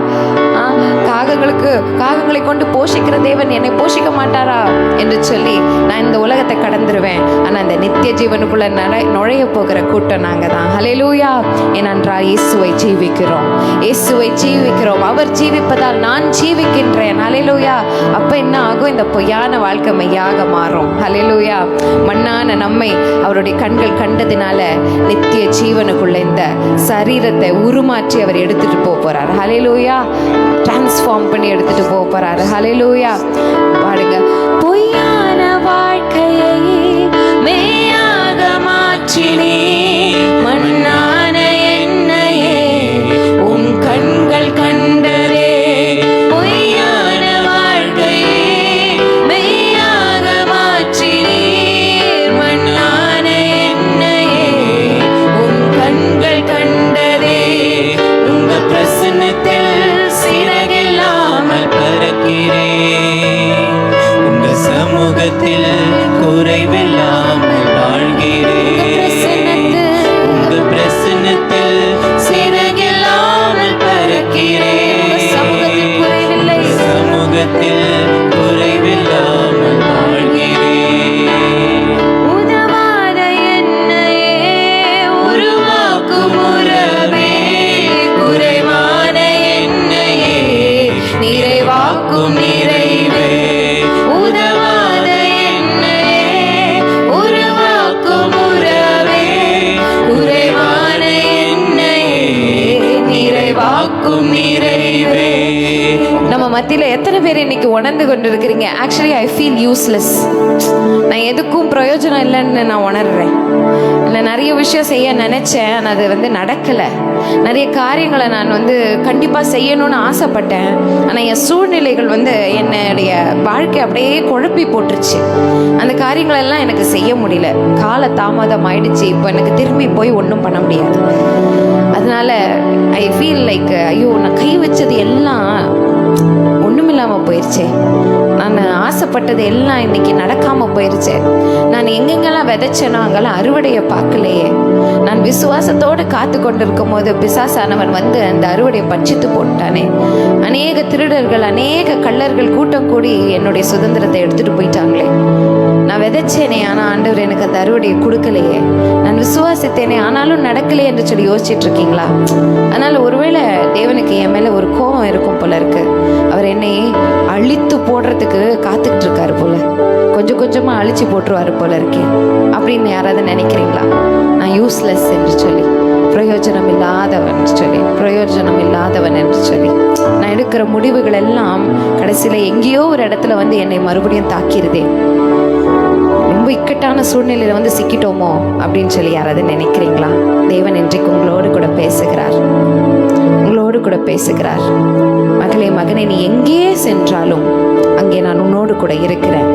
Speaker 1: காகங்களை கொண்டு போஷிக்கிற தேவன் என்னை போஷிக்க மாட்டாரா என்று சொல்லி நான் இந்த உலகத்தை கடந்துருவேன். ஆனால் இந்த நித்திய ஜீவனுக்குள்ள நுழைய போகிற கூட்டம் நாங்க தான். ஹல்லேலூயா. ஏனென்றால் இயேசுவை ஜீவிக்கிறோம். அவர் ஜீவிப்பதால் நான் ஜீவிக்கின்றேன். ஹல்லேலூயா. அப்ப என்ன ஆகும்? இந்த பொய்யான வாழ்க்கை மெய்யாக மாறும். ஹல்லேலூயா. மண்ணான நம்மை அவருடைய கண்கள் கண்டதினால நித்திய ஜீவனுக்குள்ள இந்த சரீரத்தை உருமாற்றி அவர் எடுத்துட்டு போறார். ஹல்லேலூயா. டிரான்ஸ்ஃபார்ம் பண்ணி எடுத்துட்டு போறாரு. ஹல்லேலூயா. பாடுங்க. பொய்யான வாழ்க்கையை மெய்யாக மாற்றினே, மண்ணான என்னையே உன் கண்கள் கண்டதே. பொய்யான வாழ்க்கையை மெய்யாக மாற்றினே, மண்ணான என்னையே உன் கண்கள் கண்டதே.
Speaker 2: உங்க பிரசன்னத்தில் சிறகில்லாமல் பறக்கிறேன்,
Speaker 1: உணர்ந்து கொண்டு இருக்கிறீங்க, ஆக்சுவலி ஐ ஃபீல் யூஸ்லெஸ், நான் எதுக்கும் பிரயோஜனம் இல்லைன்னு நான் உணர்றேன். இல்லை, நிறைய விஷயம் செய்ய நினச்சேன், ஆனால் அது நடக்கலை. நிறைய காரியங்களை நான் கண்டிப்பாக செய்யணும்னு ஆசைப்பட்டேன், ஆனால் என் சூழ்நிலைகள் என்னுடைய வாழ்க்கை அப்படியே குழப்பி போட்டுருச்சு. அந்த காரியங்களெல்லாம் எனக்கு செய்ய முடியல, கால தாமதம் ஆயிடுச்சு. இப்போ எனக்கு திரும்பி போய் ஒன்றும் பண்ண முடியாது. அதனால ஐ ஃபீல் லைக், ஐயோ, நான் கை வச்சது எல்லாம் ஒன்றுமில்லாமல் போயிடுச்சே, நான் ஆசைப்பட்டது எல்லாம் இன்னைக்கு நடக்காமல் போயிடுச்சே, நான் எங்கெங்கெல்லாம் விதைச்சேனோ அங்கெல்லாம் அறுவடையை பார்க்கலையே, நான் விசுவாசத்தோடு காத்து கொண்டிருக்கும் போது பிசாசானவன் அந்த அறுவடையை பட்சித்து போட்டானே, அநேக திருடர்கள் அநேக கள்ளர்கள் கூட்டம் கூடி என்னுடைய சுதந்திரத்தை எடுத்துகிட்டு போயிட்டாங்களே, நான் விதைச்சேனே ஆனால் ஆண்டவர் எனக்கு அந்த அறுவடையை கொடுக்கலையே, நான் விசுவாசித்தேனே ஆனாலும் நடக்கலையே என்று சொல்லி யோசிச்சுட்டு இருக்கீங்களா? அதனால் ஒருவேளை தேவனுக்கு என் மேலே ஒரு கோபம் இருக்கும் போல இருக்கு. அவர் என்னை அழித்து போடுறதுக்கு காத்துக்கிட்டு இருக்காரு போல, கொஞ்சம் கொஞ்சமாக அழிச்சு போட்டுருவாரு போல இருக்கே அப்படின்னு யாராவது நினைக்கிறீங்களா? நான் யூஸ்லெஸ் என்று சொல்லி, பிரயோஜனம் இல்லாதவன் என்று சொல்லி நான் எடுக்கிற முடிவுகள் எல்லாம் கடைசியில் எங்கேயோ ஒரு இடத்துல என்னை மறுபடியும் தாக்கிடுதே, ரொம்ப இக்கட்டான சூழ்நிலையில் சிக்கிட்டோமோ அப்படின்னு சொல்லி யாராவது நினைக்கிறீங்களா? தேவன் இன்றைக்கு உங்களோடு கூட பேசுகிறார். மகனே, நீ எங்கே சென்றாலும் அங்கே நான் உன்னோடு கூட இருக்கிறேன்.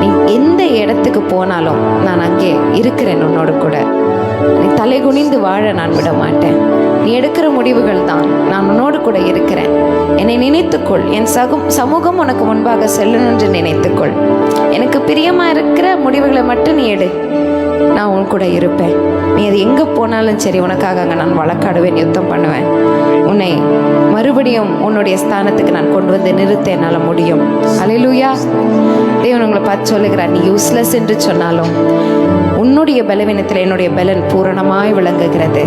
Speaker 1: நீ எந்த இடத்துக்கு போனாலும் நான் அங்கே இருக்கிறேன் உன்னோடு கூட. நீ தலை குனிந்து வாழ நான் விட மாட்டேன். நீ எடுக்கிற முடிவுகள் தான், நான் உன்னோடு கூட இருக்கிறேன். என்னை நினைத்துக்கொள், என் சமூகம் உனக்கு முன்பாக செல்லணும் என்று நினைத்துக்கொள். எனக்கு பிரியமா இருக்கிற முடிவுகளை மட்டும் நீ எடு, நான் உன் கூட இருப்பேன். நீ அது எங்கே போனாலும் சரி, உனக்காக அங்கே நான் வழக்காடுவேன், யுத்தம் பண்ணுவேன். உன்னை மறுபடியும் உன்னுடைய ஸ்தானத்துக்கு நான் கொண்டு நிறுத்த என்னால் முடியும். அல்லேலூயா. தேவன் உங்களை பார்த்து சொல்லுகிறார், நீ யூஸ்லெஸ் என்று சொன்னாலும் உன்னுடைய பலவீனத்தில் என்னுடைய பலன் பூரணமாய் விளங்குகிறது.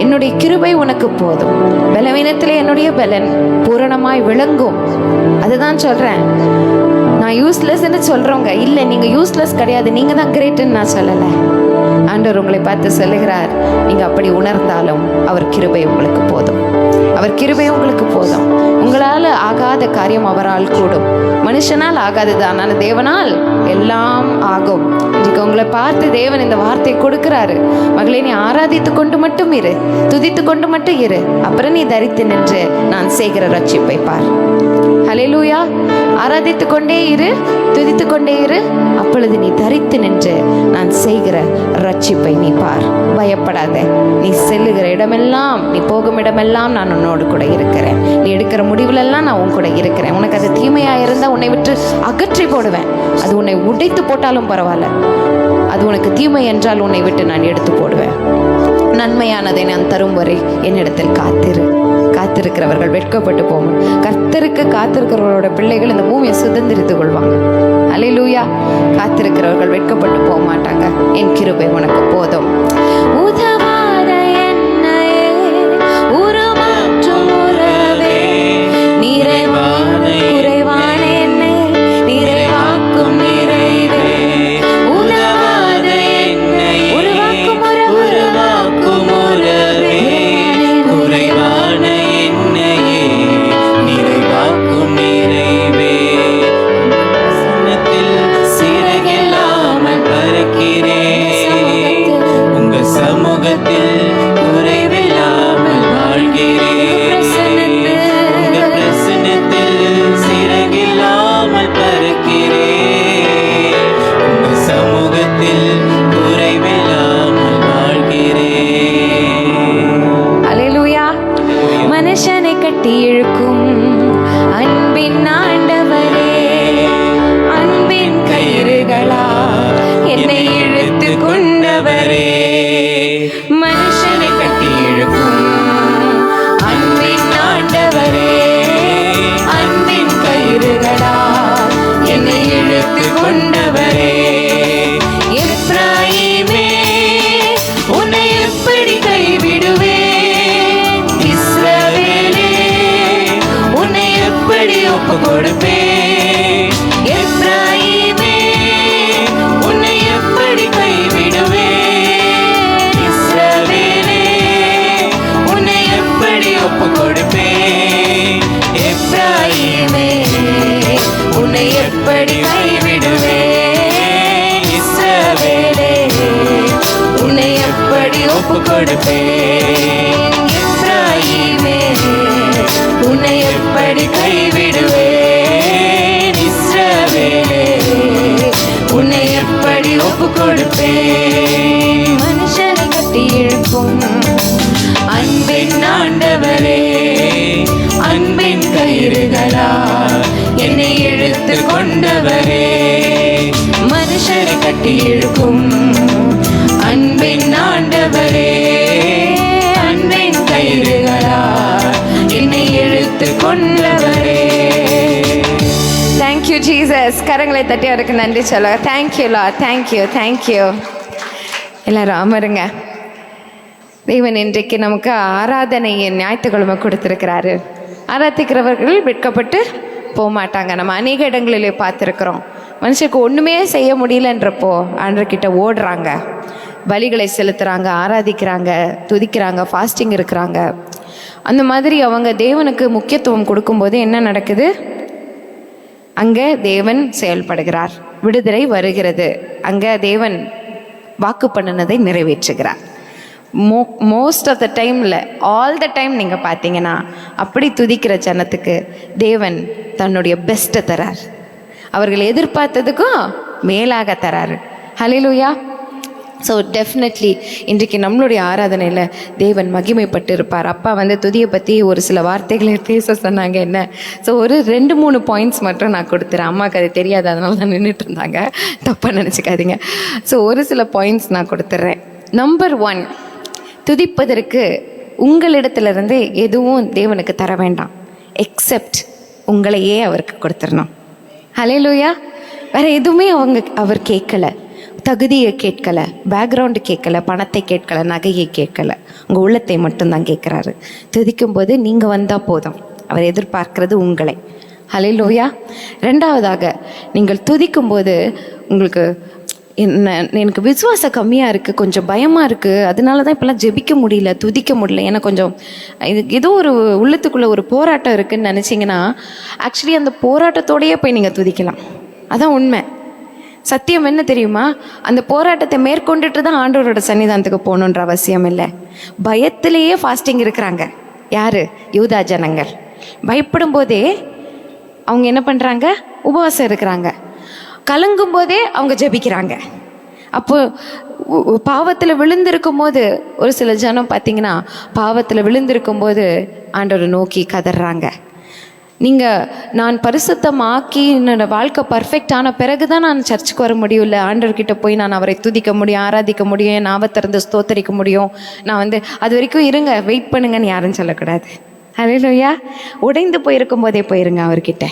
Speaker 1: என்னுடைய கிருபை உனக்கு போதும். பலவீனத்தில் என்னுடைய பலன் பூரணமாய் விளங்கும். அதுதான் சொல்கிறேன். நான் யூஸ்லெஸ் என்று சொல்கிறவங்க இல்லை, நீங்கள் யூஸ்லெஸ் கிடையாது, நீங்கள் தான் கிரேட்டுன்னு நான் சொல்லலை. ஆண்டவர் உங்களை பார்த்து சொல்லுகிறார், நீங்கள் அப்படி உணர்ந்தாலும் அவர் கிருபை உங்களுக்கு போதும். உங்களால் ஆகாத காரியம் அவரால் கூடும். மனுஷனால் ஆகாதுதான், ஆனால் தேவனால் எல்லாம் ஆகும். இன்னைக்கு உங்களை பார்த்து தேவன் இந்த வார்த்தை கொடுக்கிறாரு. மகளே, நீ ஆராதித்து கொண்டு மட்டும் இரு, துதித்து கொண்டு மட்டும் இரு, அப்புறம் நீ தரித்து நின்று நான் செய்கிற ரட்சிப்பை பார். ஹல்லேலூயா. ஆராதித்து கொண்டே இரு, துதித்து கொண்டே இரு, அப்பொழுது நீ தரித்து நின்று நான் செய்கிற ரட்சிப்பை நீ பார். பயப்படாத. நீ செல்லுகிற இடமெல்லாம், நீ போகும் இடமெல்லாம் நான் உன்னோடு கூட இருக்கிறேன். நீ எடுக்கிற முடிவுலெல்லாம் நான் உன் கூட இருக்கிறேன். உனக்கு அது தீமையாக இருந்தால் உன்னை விட்டு அகற்றி போடுவேன். அது உன்னை உடைத்து போட்டாலும் பரவாயில்ல. அது உனக்கு தீமை என்றால் உன்னை விட்டு நான் எடுத்து போடுவேன். நன்மையானதை நான் தரும் வரை என்னிடத்தில் காத்திருக்கிறவர்கள் வெட்கப்பட்டு போகும். கர்த்தருக்கு காத்திருக்கிறவர்களோட பிள்ளைகள் இந்த பூமியை சுதந்திரித்துக் கொள்வாங்க. அல்லேலூயா. காத்திருக்கிறவர்கள் வெட்கப்பட்டு போக மாட்டாங்க. என் கிருபை உனக்கு போதும். உதவாத என்னையே உருமாற்றும் உறவே, குறைவான என்னை நிறைவாக்கும் நிறைவே. உதவாத என்னை உருவாக்கும் உறவே,
Speaker 2: குறைவான என்னையே நிறைவாக்கும் நிறைவே. வசனத்தில் சிறகில்லாமல் பறக்கிறேன், உங்க சமூகத்தில் குறைவில்லாமல் வாழ்கிறேன். உங்க பிரசன்னத்தில் சிறகில்லாமல் பறக்கிறேன், உங்க சமூகத்தில் குறைவில்லாமல் வாழ்கிறேன்.
Speaker 1: அல்லேலூயா. மனுஷனை கட்டி இழுக்கும் அன்பின் ஆண்டவரே, அன்பின் கயிறுகளா என்னை இழுத்து கொண்டவரே. மனுஷனை கட்டி இழுக்கும் அன்பின் ஆண்டவரே, அன்பின் கயிறுகளா என்னை இழுத்து கொண்டவரே. எப்ராயிமே, உன்னை எப்படி கைவிடுவேன்? இஸ்ரவேலே, உன்னை எப்படி ஒப்பு கொடுப்பேன்? எப்ராயிமே, உன்னை எப்படி கைவிடுவேன்? இஸ்ரவேலே, உன்னை எப்படி ஒப்பு கொடுப்பேன்? எப்ராயிமே, எப்படி கைவிடுவேன் இஸ்ரவேலே, உன்னை எப்படி ஒப்பு கொடுப்பேன் எப்ராயீமே, உன்னை எப்படி கைவிடுவேன் இஸ்ரவேலே, உன்னை எப்படி ஒப்பு கொடுப்பேன். மனுஷனை கட்டி இழுக்கும் அன்பின் ஆண்டவரே, அன்பின் கயிறுகளா என்னை இழுத்து கொண்டவரே, மனுஷரை கட்டி இழுக்கும் அன்பின் ஆண்டவரே, அன்பின் கயிறுகளா என்னை இழுத்து கொண்டவரே. Thank you Jesus. கரங்களை தட்டி அவருக்கு நன்றி சொல்ல. தேங்க்யூ லா, தேங்க்யூ தேங்க்யூ. எல்லாரும் அமருங்க. தேவன் இன்றைக்கு நமக்கு ஆராதனையின் ஞாயிற்றுக்கிழமை கொடுத்துருக்கிறாரு. ஆராதிக்கிறவர்கள் வெட்கப்பட்டு போக மாட்டாங்க. நம்ம அநேக இடங்களிலே பார்த்துருக்குறோம். மனுஷனுக்கு ஒன்றுமே செய்ய முடியலன்றப்போ ஆண்டவர்கிட்ட ஓடுறாங்க, பலிகளை செலுத்துகிறாங்க, ஆராதிக்கிறாங்க, துதிக்கிறாங்க, ஃபாஸ்டிங் இருக்கிறாங்க. அந்த மாதிரி அவங்க தேவனுக்கு முக்கியத்துவம் கொடுக்கும்போது என்ன நடக்குது? அங்கே தேவன் செயல்படுகிறார், விடுதலை வருகிறது, அங்கே தேவன் வாக்கு பண்ணினதை நிறைவேற்றுகிறார். மோஸ்ட் ஆஃப் த டைமில், ஆல் த டைம் நீங்கள் பார்த்தீங்கன்னா அப்படி துதிக்கிற ஜனத்துக்கு தேவன் தன்னுடைய பெஸ்ட்டை தரார். அவர்கள் எதிர்பார்த்ததுக்கும் மேலாக தராரு. ஹல்லேலூயா. ஸோ டெஃபினெட்லி இன்றைக்கு நம்மளுடைய ஆராதனையில் தேவன் மகிமைப்பட்டு இருப்பார். அப்பா துதியை பற்றி ஒரு சில வார்த்தைகளை பேச சொன்னாங்க. என்ன ஸோ ஒரு 2-3 பாயிண்ட்ஸ் மட்டும் நான் கொடுத்துறேன். அம்மாவுக்கு அது தெரியாது, அதனால தான் நின்றுட்டு இருந்தாங்க, தப்பாக நினச்சிக்காதீங்க. ஸோ ஒரு சில பாயிண்ட்ஸ் நான் கொடுத்துட்றேன். நம்பர் 1, துதிப்பதற்கு உங்களிடத்துலேருந்து எதுவும் தேவனுக்கு தர வேண்டாம், எக்ஸெப்ட் உங்களையே அவருக்கு கொடுத்துடணும். ஹல்லேலூயா. வேறு எதுவுமே அவர் கேட்கலை. தகுதியை கேட்கலை, பேக்ரவுண்டு கேட்கலை, பணத்தை கேட்கலை, நகையை கேட்கலை, உங்கள் உள்ளத்தை மட்டும்தான் கேட்குறாரு. துதிக்கும்போது நீங்கள் வந்தால் போதும், அவர் எதிர்பார்க்கிறது உங்களை. ஹல்லேலூயா. 2வதாக, நீங்கள் துதிக்கும்போது உங்களுக்கு எனக்கு விசுவாசம் கம்மியாக இருக்குது, கொஞ்சம் பயமாக இருக்குது, அதனால தான் இப்போல்லாம் ஜெபிக்க முடியல, துதிக்க முடியல, ஏன்னா கொஞ்சம் ஏதோ ஒரு உள்ளத்துக்குள்ளே ஒரு போராட்டம் இருக்குதுன்னு நினச்சிங்கன்னா ஆக்சுவலி அந்த போராட்டத்தோடையே போய் நீங்கள் துதிக்கலாம். அதான் உண்மை. சத்தியம் என்ன தெரியுமா? அந்த போராட்டத்தை மேற்கொண்டுட்டு தான் ஆண்டவரோட சன்னிதானத்துக்கு போகணுன்ற அவசியம் இல்லை. பயத்திலேயே ஃபாஸ்டிங் இருக்கிறாங்க. யார்? யூதா ஜனங்கள். பயப்படும் போதே அவங்க என்ன பண்ணுறாங்க? உபவாசம் இருக்கிறாங்க. கலங்கும் போதே அவங்க ஜெபிக்கிறாங்க. அப்போ பாவத்தில் விழுந்திருக்கும் போது ஒரு சில ஜனம் பார்த்தீங்கன்னா பாவத்தில் விழுந்திருக்கும் போது ஆண்டவரை நோக்கி கதறாங்க. நீங்கள் நான் பரிசுத்தமாக்கி என்னோடய வாழ்க்கை பர்ஃபெக்ட் ஆன பிறகு தான் நான் சர்ச்சுக்கு வர முடியல, ஆண்டவர்கிட்ட போய் நான் அவரை துதிக்க முடியும், ஆராதிக்க முடியும், என் நாவை திறந்து ஸ்தோத்தரிக்க முடியும், நான் அது வரைக்கும் இருங்க, வெயிட் பண்ணுங்கன்னு யாரும் சொல்லக்கூடாது. ஹல்லேலூயா. உடைந்து போயிருக்கும் போதே போயிருங்க அவர்கிட்ட.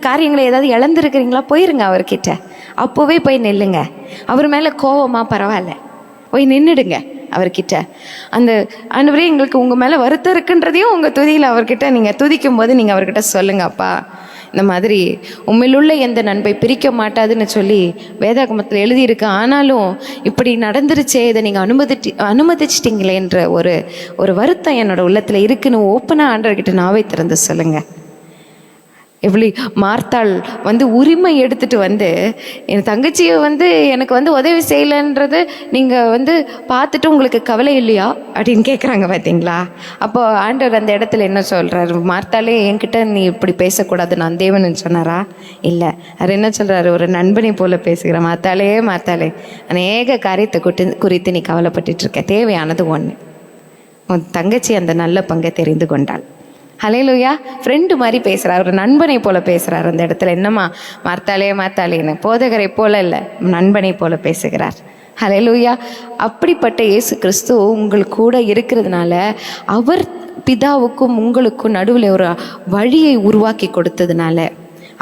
Speaker 1: காரியங்களை ஏதாவது இழந்துருக்கிறீங்களா? போயிருங்க அவர்கிட்ட. அப்போவே போய் நில்லுங்க. அவர் மேலே கோவமா? பரவாயில்ல, போய் நின்றுடுங்க அவர்கிட்ட. ஆண்டவரே எங்களுக்கு உங்கள் மேலே வருத்தம் இருக்குன்றதையும் உங்கள் துதியில் அவர்கிட்ட நீங்கள் துதிக்கும் போது நீங்கள் அவர்கிட்ட சொல்லுங்க. அப்பா, இந்த மாதிரி உண்மையிலுள்ள எந்த நன்மை பிரிக்க மாட்டாதுன்னு சொல்லி வேதாகமத்தில் எழுதியிருக்கு. ஆனாலும் இப்படி நடந்துருச்சே, இதை நீங்கள் அனுமதிச்சிட்டிங்களேன்ற ஒரு வருத்தம் என்னோட உள்ளத்தில் இருக்குன்னு ஓப்பனாக ஆண்டவர்கிட்ட நாவை திறந்து சொல்லுங்கள். எப்படி மார்த்தாள் உரிமை எடுத்துகிட்டு என் தங்கச்சியை எனக்கு உதவி செய்யலைன்றது நீங்கள் பார்த்துட்டு உங்களுக்கு கவலை இல்லையா அப்படின்னு கேட்குறாங்க. பார்த்தீங்களா? அப்போ ஆண்டவர் அந்த இடத்துல என்ன சொல்கிறாரு? மார்த்தாலே என்கிட்ட நீ இப்படி பேசக்கூடாது, நான் தேவன்னு சொன்னாரா? இல்லை. அவர் என்ன சொல்கிறாரு? ஒரு நண்பனை போல் பேசுகிற மார்த்தாலே, அநேக காரியத்தை குறித்து நீ கவலைப்பட்டுருக்க, தேவையானது ஒன்று, உன் தங்கச்சி அந்த நல்ல பங்கை தெரிந்து கொண்டாள். ஹல்லேலூயா. ஃப்ரெண்டு மாதிரி பேசுகிறார், ஒரு நண்பனை போல் பேசுகிறார் அந்த இடத்துல. என்னம்மா மார்த்தாலேன்னு போதகரை போல இல்லை, நண்பனை போல பேசுகிறார். ஹல்லேலூயா. அப்படிப்பட்ட இயேசு கிறிஸ்து உங்களுக்கு கூட இருக்கிறதுனால அவர் பிதாவுக்கும் உங்களுக்கும் நடுவில் ஒரு வழியை உருவாக்கி கொடுத்ததுனால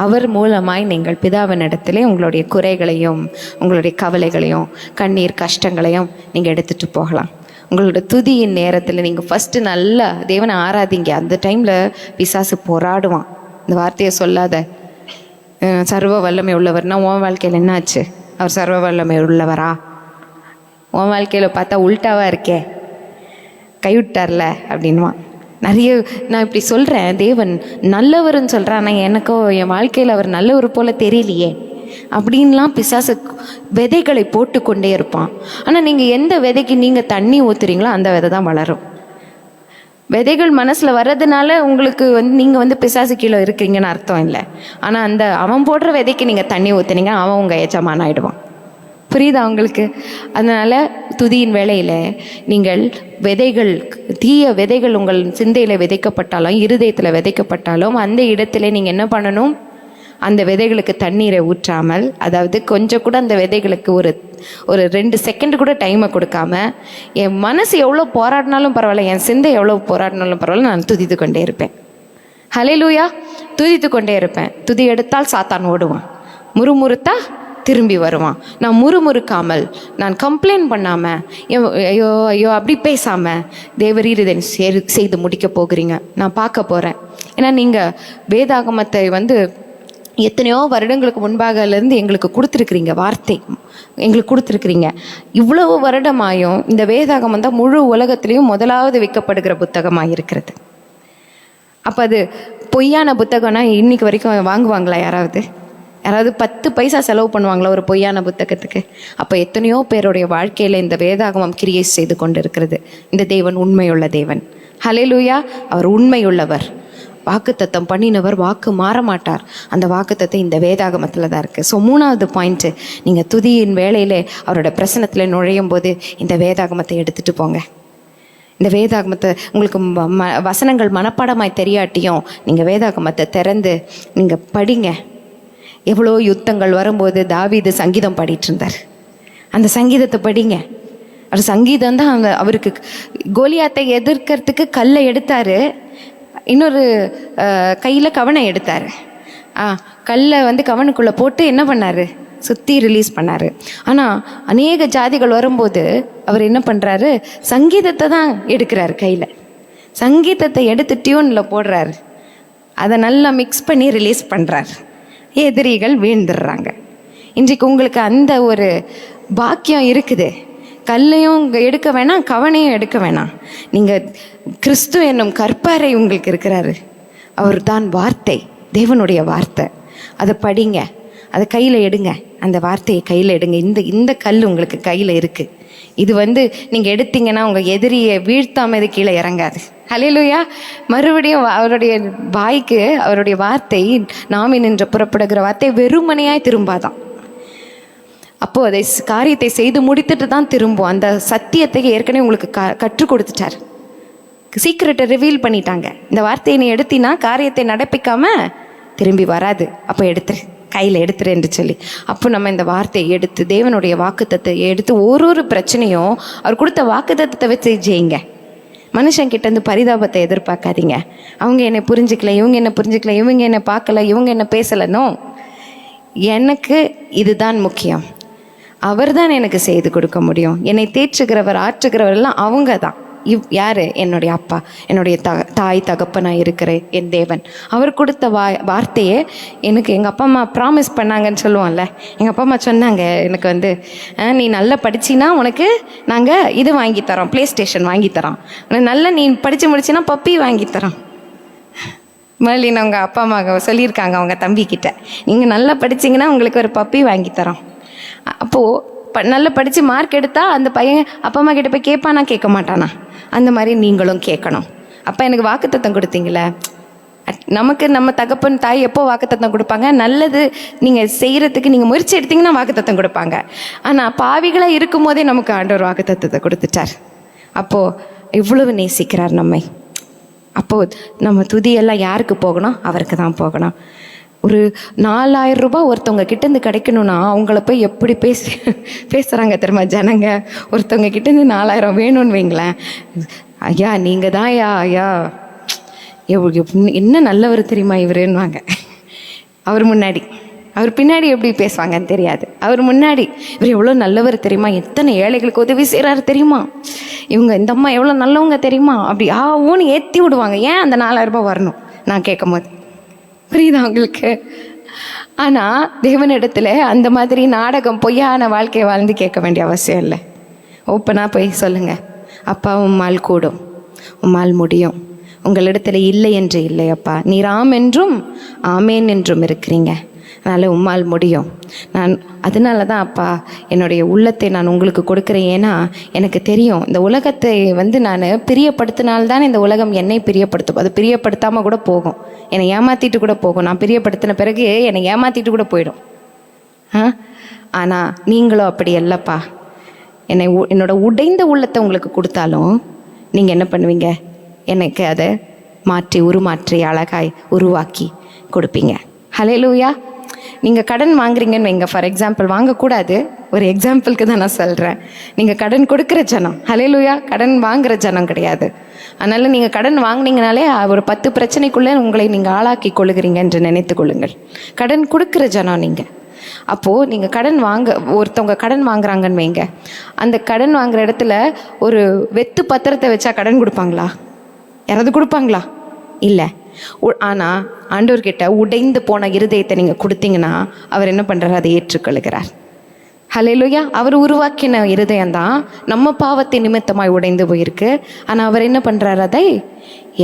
Speaker 1: அவர் மூலமாய் நீங்கள் பிதாவின் இடத்துல உங்களுடைய குறைகளையும் உங்களுடைய கவலைகளையும் கண்ணீர் கஷ்டங்களையும் நீங்கள் எடுத்துகிட்டு போகலாம். உங்களோட துதியின் நேரத்தில் நீங்கள் ஃபஸ்ட்டு நல்லா தேவனை ஆராதிங்க. அந்த டைமில் பிசாசு போராடுவான். இந்த வார்த்தையை சொல்லாத, சர்வ வல்லமை உள்ளவர்னா உன் வாழ்க்கையில் என்னாச்சு? அவர் சர்வ வல்லமை உள்ளவரா? உன் வாழ்க்கையில் பார்த்தா உல்ட்டாவாக இருக்கே, கைவிட்டார்ல அப்படின்வான். நிறைய நான் இப்படி சொல்கிறேன், தேவன் நல்லவர்னு சொல்கிறேன், ஆனால் எனக்கோ என் வாழ்க்கையில் அவர் நல்லவர் போல் தெரியலையே அப்படின்லாம் பிசாசு விதைகளை போட்டு கொண்டே இருப்பான். ஆனால் நீங்கள் எந்த விதைக்கு நீங்கள் தண்ணி ஊற்றுறீங்களோ அந்த விதை தான் வளரும். விதைகள் மனசில் வர்றதுனால உங்களுக்கு நீங்கள் பிசாசு கீழே இருக்கீங்கன்னு அர்த்தம் இல்லை. ஆனால் அந்த அவன் போடுற விதைக்கு நீங்கள் தண்ணி ஊற்றுனீங்க, அவன் உங்கள் எஜமான் ஆகிடுவான். புரியுதா உங்களுக்கு? அதனால் துதியின் வேளையில் நீங்கள் விதைகள், தீய விதைகள் உங்கள் சிந்தையில் விதைக்கப்பட்டாலும் இருதயத்தில் விதைக்கப்பட்டாலும் அந்த இடத்துல நீங்கள் என்ன பண்ணணும்? அந்த விதைகளுக்கு தண்ணீரை ஊற்றாமல், அதாவது கொஞ்சம் கூட அந்த விதைகளுக்கு ஒரு 2 செகண்ட் கூட டைமை கொடுக்காம, என் மனசு எவ்வளோ போராடினாலும் பரவாயில்ல, என் சிந்தை எவ்வளோ போராடினாலும் பரவாயில்ல, நான் துதித்து கொண்டே இருப்பேன். ஹல்லேலூயா! துதித்து கொண்டே இருப்பேன். துதி எடுத்தால் சாத்தான் ஓடுவான், முறுமுறுத்தா திரும்பி வருவான். நான் முறுமுறுக்காமல், நான் கம்ப்ளைண்ட் பண்ணாமல், ஐயோ ஐயோ அப்படி பேசாமல், தேவரீர் இதை செய்து முடிக்க போகிறீங்க, நான் பார்க்க போகிறேன். ஏன்னா நீங்கள் வேதாகமத்தை எத்தனையோ வருடங்களுக்கு முன்பாகலேருந்து எங்களுக்கு கொடுத்துருக்குறீங்க, வார்த்தை எங்களுக்கு கொடுத்துருக்குறீங்க. இவ்வளவு வருடமாயும் இந்த வேதாகமம் தான் முழு உலகத்திலையும் முதலாவது விற்கப்படுகிற புத்தகமாக இருக்கிறது. அப்போ அது பொய்யான புத்தகம்னா இன்னைக்கு வரைக்கும் வாங்குவாங்களா? யாராவது 10 பைசா செலவு பண்ணுவாங்களா ஒரு பொய்யான புத்தகத்துக்கு? அப்போ எத்தனையோ பேருடைய வாழ்க்கையில் இந்த வேதாகமம் கிரியை செய்து கொண்டு இருக்கிறது. இந்த தேவன் உண்மையுள்ள தேவன். ஹல்லேலூயா! அவர் உண்மையுள்ளவர், வாக்குத்தத்தம் பண்ணினவர், வாக்கு மாற மாட்டார். அந்த வாக்குத்தத்தை இந்த வேதாகமத்தில் தான் இருக்குது. ஸோ 3வது பாயிண்ட்டு, நீங்கள் துதியின் வேளையிலே அவரோட பிரசனத்தில் நுழையும் போது இந்த வேதாகமத்தை எடுத்துகிட்டு போங்க. இந்த வேதாகமத்தை உங்களுக்கு வசனங்கள் மனப்பாடமாய் தெரியாட்டியும் நீங்கள் வேதாகமத்தை திறந்து நீங்கள் படிங்க. எவ்வளோ யுத்தங்கள் வரும்போது தாவீது சங்கீதம் பாடிட்டு இருந்தார். அந்த சங்கீதத்தை படிங்க. அது சங்கீதம் தான் அவருக்கு கோலியாத்தை எதிர்க்கிறதுக்கு கல்லை எடுத்தார், இன்னொரு கையில் கவனை எடுத்தார். கல்லை கவனுக்குள்ளே போட்டு என்ன பண்ணார்? சுற்றி ரிலீஸ் பண்ணார். ஆனால் அநேக ஜாதிகள் வரும்போது அவர் என்ன பண்ணுறாரு? சங்கீதத்தை தான் எடுக்கிறார் கையில். சங்கீதத்தை எடுத்து டியூனில் போடுறாரு, அதை நல்லா மிக்ஸ் பண்ணி ரிலீஸ் பண்ணுறார். எதிரிகள் வீழ்ந்துடுறாங்க. இன்றைக்கு உங்களுக்கு அந்த ஒரு பாக்கியம் இருக்குது. கல்லையும் எடுக்க வேணாம், கவனையும் எடுக்க வேணாம். நீங்கள் கிறிஸ்து என்னும் கற்பாரை உங்களுக்கு இருக்கிறாரு. அவர் தான் வார்த்தை, தேவனுடைய வார்த்தை. அதை படிங்க, அதை கையில் எடுங்க, அந்த வார்த்தையை கையில் எடுங்க. இந்த கல் உங்களுக்கு கையில் இருக்குது. இது நீங்கள் எடுத்தீங்கன்னா உங்கள் எதிரியை வீழ்த்தாமல் இது கீழே இறங்காது. ஹல்லேலூயா! மறுபடியும் அவருடைய வாய்க்கு, அவருடைய வார்த்தை, நாமி நின்று புறப்படுகிற வார்த்தை வெறுமனையாய் திரும்பாதான். அப்போது அதை காரியத்தை செய்து முடித்துட்டு தான் திரும்பும். அந்த சத்தியத்தை ஏற்கனவே உங்களுக்கு கற்றுக் கொடுத்துட்டார். சீக்கிரட்டை ரிவீல் பண்ணிட்டாங்க. இந்த வார்த்தையை நீ எடுத்தினா காரியத்தை நடப்பிக்காமல் திரும்பி வராது, அப்போ எடுத்துரு, கையில் எடுத்துரு என்று சொல்லி, அப்போ நம்ம இந்த வார்த்தையை எடுத்து தேவனுடைய வாக்குத்தத்தை எடுத்து ஒரு பிரச்சனையும் அவர் கொடுத்த வாக்குத்தத்தை வச்சு ஜெயிங்க. மனுஷங்கிட்டேருந்து பரிதாபத்தை எதிர்பார்க்காதீங்க. அவங்க என்னை புரிஞ்சிக்கல, இவங்க என்ன புரிஞ்சிக்கல, இவங்க என்ன பார்க்கல, இவங்க என்ன பேசலனோ, எனக்கு இதுதான் முக்கியம். அவர் தான் எனக்கு செய்து கொடுக்க முடியும். என்னை தேற்றுகிறவர், ஆற்றுகிறவர் எல்லாம் அவங்க தான். யார்? என்னுடைய அப்பா, என்னுடைய தாய் தகப்பனாக இருக்கிற என் தேவன். அவர் கொடுத்த வார்த்தையை எனக்கு எங்கள் அப்பா அம்மா ப்ராமிஸ் பண்ணாங்கன்னு சொல்லுவோம்ல. எங்கள் அப்பா அம்மா சொன்னாங்க எனக்கு நீ நல்லா படிச்சின்னா உனக்கு நாங்கள் இது வாங்கித்தரோம், ப்ளே ஸ்டேஷன் வாங்கித்தரோம், நல்லா நீ படித்து முடிச்சின்னா பப்பி வாங்கித்தரோம். மறுபடியும் அவங்க அப்பா அம்மா சொல்லியிருக்காங்க அவங்க தம்பிக்கிட்ட, நீங்கள் நல்லா படிச்சிங்கன்னா உங்களுக்கு ஒரு பப்பி வாங்கித்தரோம். அப்போது நல்லா படித்து மார்க் எடுத்தால் அந்த பையன் அப்பா அம்மா கிட்ட போய் கேட்பானா கேட்க மாட்டானா? அந்த மாதிரி நீங்களும் கேட்கணும். அப்போ எனக்கு வாக்குத்தத்தம் கொடுத்தீங்களே, நமக்கு நம்ம தகப்பன் தாய் எப்போ வாக்குத்தத்தம் கொடுப்பாங்க? நல்லது நீங்கள் செய்கிறதுக்கு நீங்கள் முயற்சி எடுத்தீங்கன்னா வாக்குத்தத்தம் கொடுப்பாங்க. ஆனால் பாவிகளாக இருக்கும் போதே நமக்கு ஆண்டவர் வாக்குத்தத்தத்தை கொடுத்துட்டார். அப்போது இவ்வளவு நேசிக்கிறார் நம்மை. அப்போது நம்ம துதியெல்லாம் யாருக்கு போகணும்? அவருக்கு தான் போகணும். ஒரு 4000 ரூபாய் ஒருத்தவங்க கிட்டேருந்து கிடைக்கணும்னா அவங்கள போய் எப்படி பேசுகிறாங்க தெரியுமா ஜனங்க? ஒருத்தவங்க கிட்டேருந்து 4000 வேணும்னு வைங்களேன், ஐயா நீங்கள் தான் ஐயா என்ன நல்லவர் தெரியுமா இவருன்னுவாங்க. அவர் முன்னாடி, அவர் பின்னாடி எப்படி பேசுவாங்கன்னு தெரியாது. அவர் முன்னாடி இவர் எவ்வளோ நல்லவர் தெரியுமா, எத்தனை ஏழைகளுக்கு உதவி செய்கிறாரு தெரியுமா, இவங்க இந்த அம்மா எவ்வளோ நல்லவங்க தெரியுமா, அப்படி ஊன்னு ஏற்றி விடுவாங்க. ஏன் அந்த 4000 ரூபாய் வரணும் நான் கேட்கும் போது? புரியுதா உங்களுக்கு? ஆனால் தேவனிடத்தில் அந்த மாதிரி நாடகம் பொய்யான வாழ்க்கையை வாழ்ந்து கேட்க வேண்டிய அவசியம் இல்லை. ஓப்பனாக போய் சொல்லுங்கள், அப்பா உம்மால் கூடும், உம்மால் முடியும், உங்களிடத்துல இல்லை என்று இல்லையப்பா, நீர் ஆம் என்றும் ஆமேன் என்றும் இருக்கிறீங்க. அதனால் உம்மால் முடியும். நான் அதனால தான் அப்பா என்னுடைய உள்ளத்தை நான் உங்களுக்கு கொடுக்குறேன். ஏன்னா எனக்கு தெரியும் இந்த உலகத்தை நான் பிரியப்படுத்தினால்தான் இந்த உலகம் என்னை பிரியப்படுத்தும். அது பிரியப்படுத்தாமல் கூட போகும், என்னை ஏமாற்றிட்டு கூட போகும். நான் பிரியப்படுத்தின பிறகு என்னை ஏமாற்றிட்டு கூட போயிடும். ஆனால் நீங்களும் அப்படி இல்லைப்பா. என்னோட உடைந்த உள்ளத்தை உங்களுக்கு கொடுத்தாலும் நீங்கள் என்ன பண்ணுவீங்க? எனக்கு அதை மாற்றி உருமாற்றி அழகாய் உருவாக்கி கொடுப்பீங்க. ஹல்லேலூயா. நீங்கள் கடன் வாங்குறீங்கன்னு வைங்க, ஃபார் எக்ஸாம்பிள், வாங்கக்கூடாது, ஒரு எக்ஸாம்பிளுக்கு தான் நான் சொல்கிறேன். நீங்கள் கடன் கொடுக்குற ஜனம், ஹல்லேலூயா, கடன் வாங்குகிற ஜனம் கிடையாது. அதனால் நீங்கள் கடன் வாங்கினீங்கனாலே ஒரு 10 பிரச்சனைக்குள்ளே உங்களை நீங்கள் ஆளாக்கி கொள்ளுகிறீங்க என்று நினைத்து கொள்ளுங்கள். கடன் கொடுக்குற ஜனம் நீங்கள். அப்போது நீங்கள் ஒருத்தவங்க கடன் வாங்குறாங்கன்னு வைங்க, அந்த கடன் வாங்குகிற இடத்துல ஒரு வெத்து பத்திரத்தை வச்சா கடன் கொடுப்பாங்களா? யாராவது கொடுப்பாங்களா? இல்லை. ஆனால் ஆண்டவர்கிட்ட உடைந்து போன இருதயத்தை நீங்கள் கொடுத்தீங்கன்னா அவர் என்ன பண்ணுறாரு? அதை ஏற்றுக்கொள்கிறார். ஹல்லேலூயா. அவர் உருவாக்கின இருதயம்தான் நம்ம பாவத்தை நிமித்தமாய் உடைந்து போயிருக்கு. ஆனால் அவர் என்ன பண்ணுறார்? அதை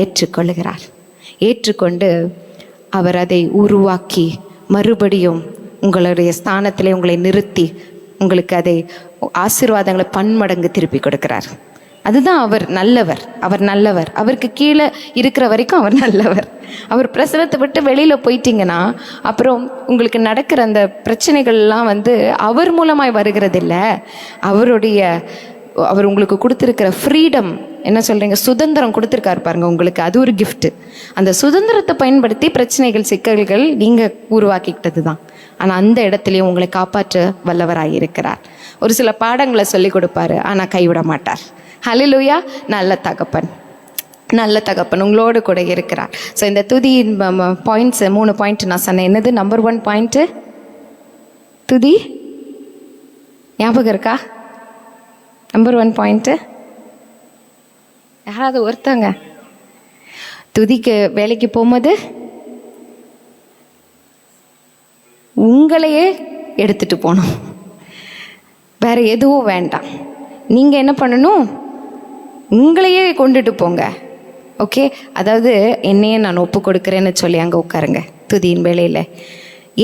Speaker 1: ஏற்றுக்கொள்கிறார். ஏற்றுக்கொண்டு அவர் அதை உருவாக்கி மறுபடியும் உங்களுடைய ஸ்தானத்திலே உங்களை நிறுத்தி உங்களுக்கு அதை ஆசீர்வாதங்களை பன்மடங்கு திருப்பி கொடுக்கிறார். அதுதான் அவர் நல்லவர். அவர் நல்லவர். அவருக்கு கீழே இருக்கிற வரைக்கும் அவர் நல்லவர். அவர் பிரசவத்தை விட்டு வெளியில் போயிட்டீங்கன்னா அப்புறம் உங்களுக்கு நடக்கிற அந்த பிரச்சனைகள்லாம் அவர் மூலமாய் வருகிறதில்ல. அவர் உங்களுக்கு கொடுத்துருக்கிற ஃப்ரீடம், என்ன சொல்கிறீங்க, சுதந்திரம் கொடுத்துருக்காரு பாருங்க உங்களுக்கு. அது ஒரு கிஃப்ட்டு. அந்த சுதந்திரத்தை பயன்படுத்தி பிரச்சனைகள் சிக்கல்கள் நீங்கள் உருவாக்கிக்கிட்டது தான். ஆனால் அந்த இடத்துலையும் உங்களை காப்பாற்ற வல்லவராக இருக்கிறார். ஒரு சில பாடங்களை சொல்லி கொடுப்பாரு, ஆனால் கைவிட மாட்டார். ஹல்லேலூயா. நல்ல தகப்பன், நல்ல தகப்பன் உங்களோடு கூட இருக்கிறார். ஸோ இந்த துதியின் பாயிண்ட்ஸ் 3 பாயிண்ட் நான் சொன்னேன். என்னது? நம்பர் 1 பாயிண்ட்டு துதி. ஞாபகம் இருக்கா? நம்பர் 1 பாயிண்ட்டு யாராவது ஒருத்தங்க துதிக்கு வேலைக்கு போகும்போது உங்களையே எடுத்துட்டு போகணும், வேற எதுவும் வேண்டாம். நீங்கள் என்ன பண்ணணும்? உங்களையே கொண்டுட்டு போங்க. ஓகே, அதாவது என்னையே நான் ஒப்பு கொடுக்குறேன்னு சொல்லி அங்கே உட்காருங்க துதியின் வேளையில்.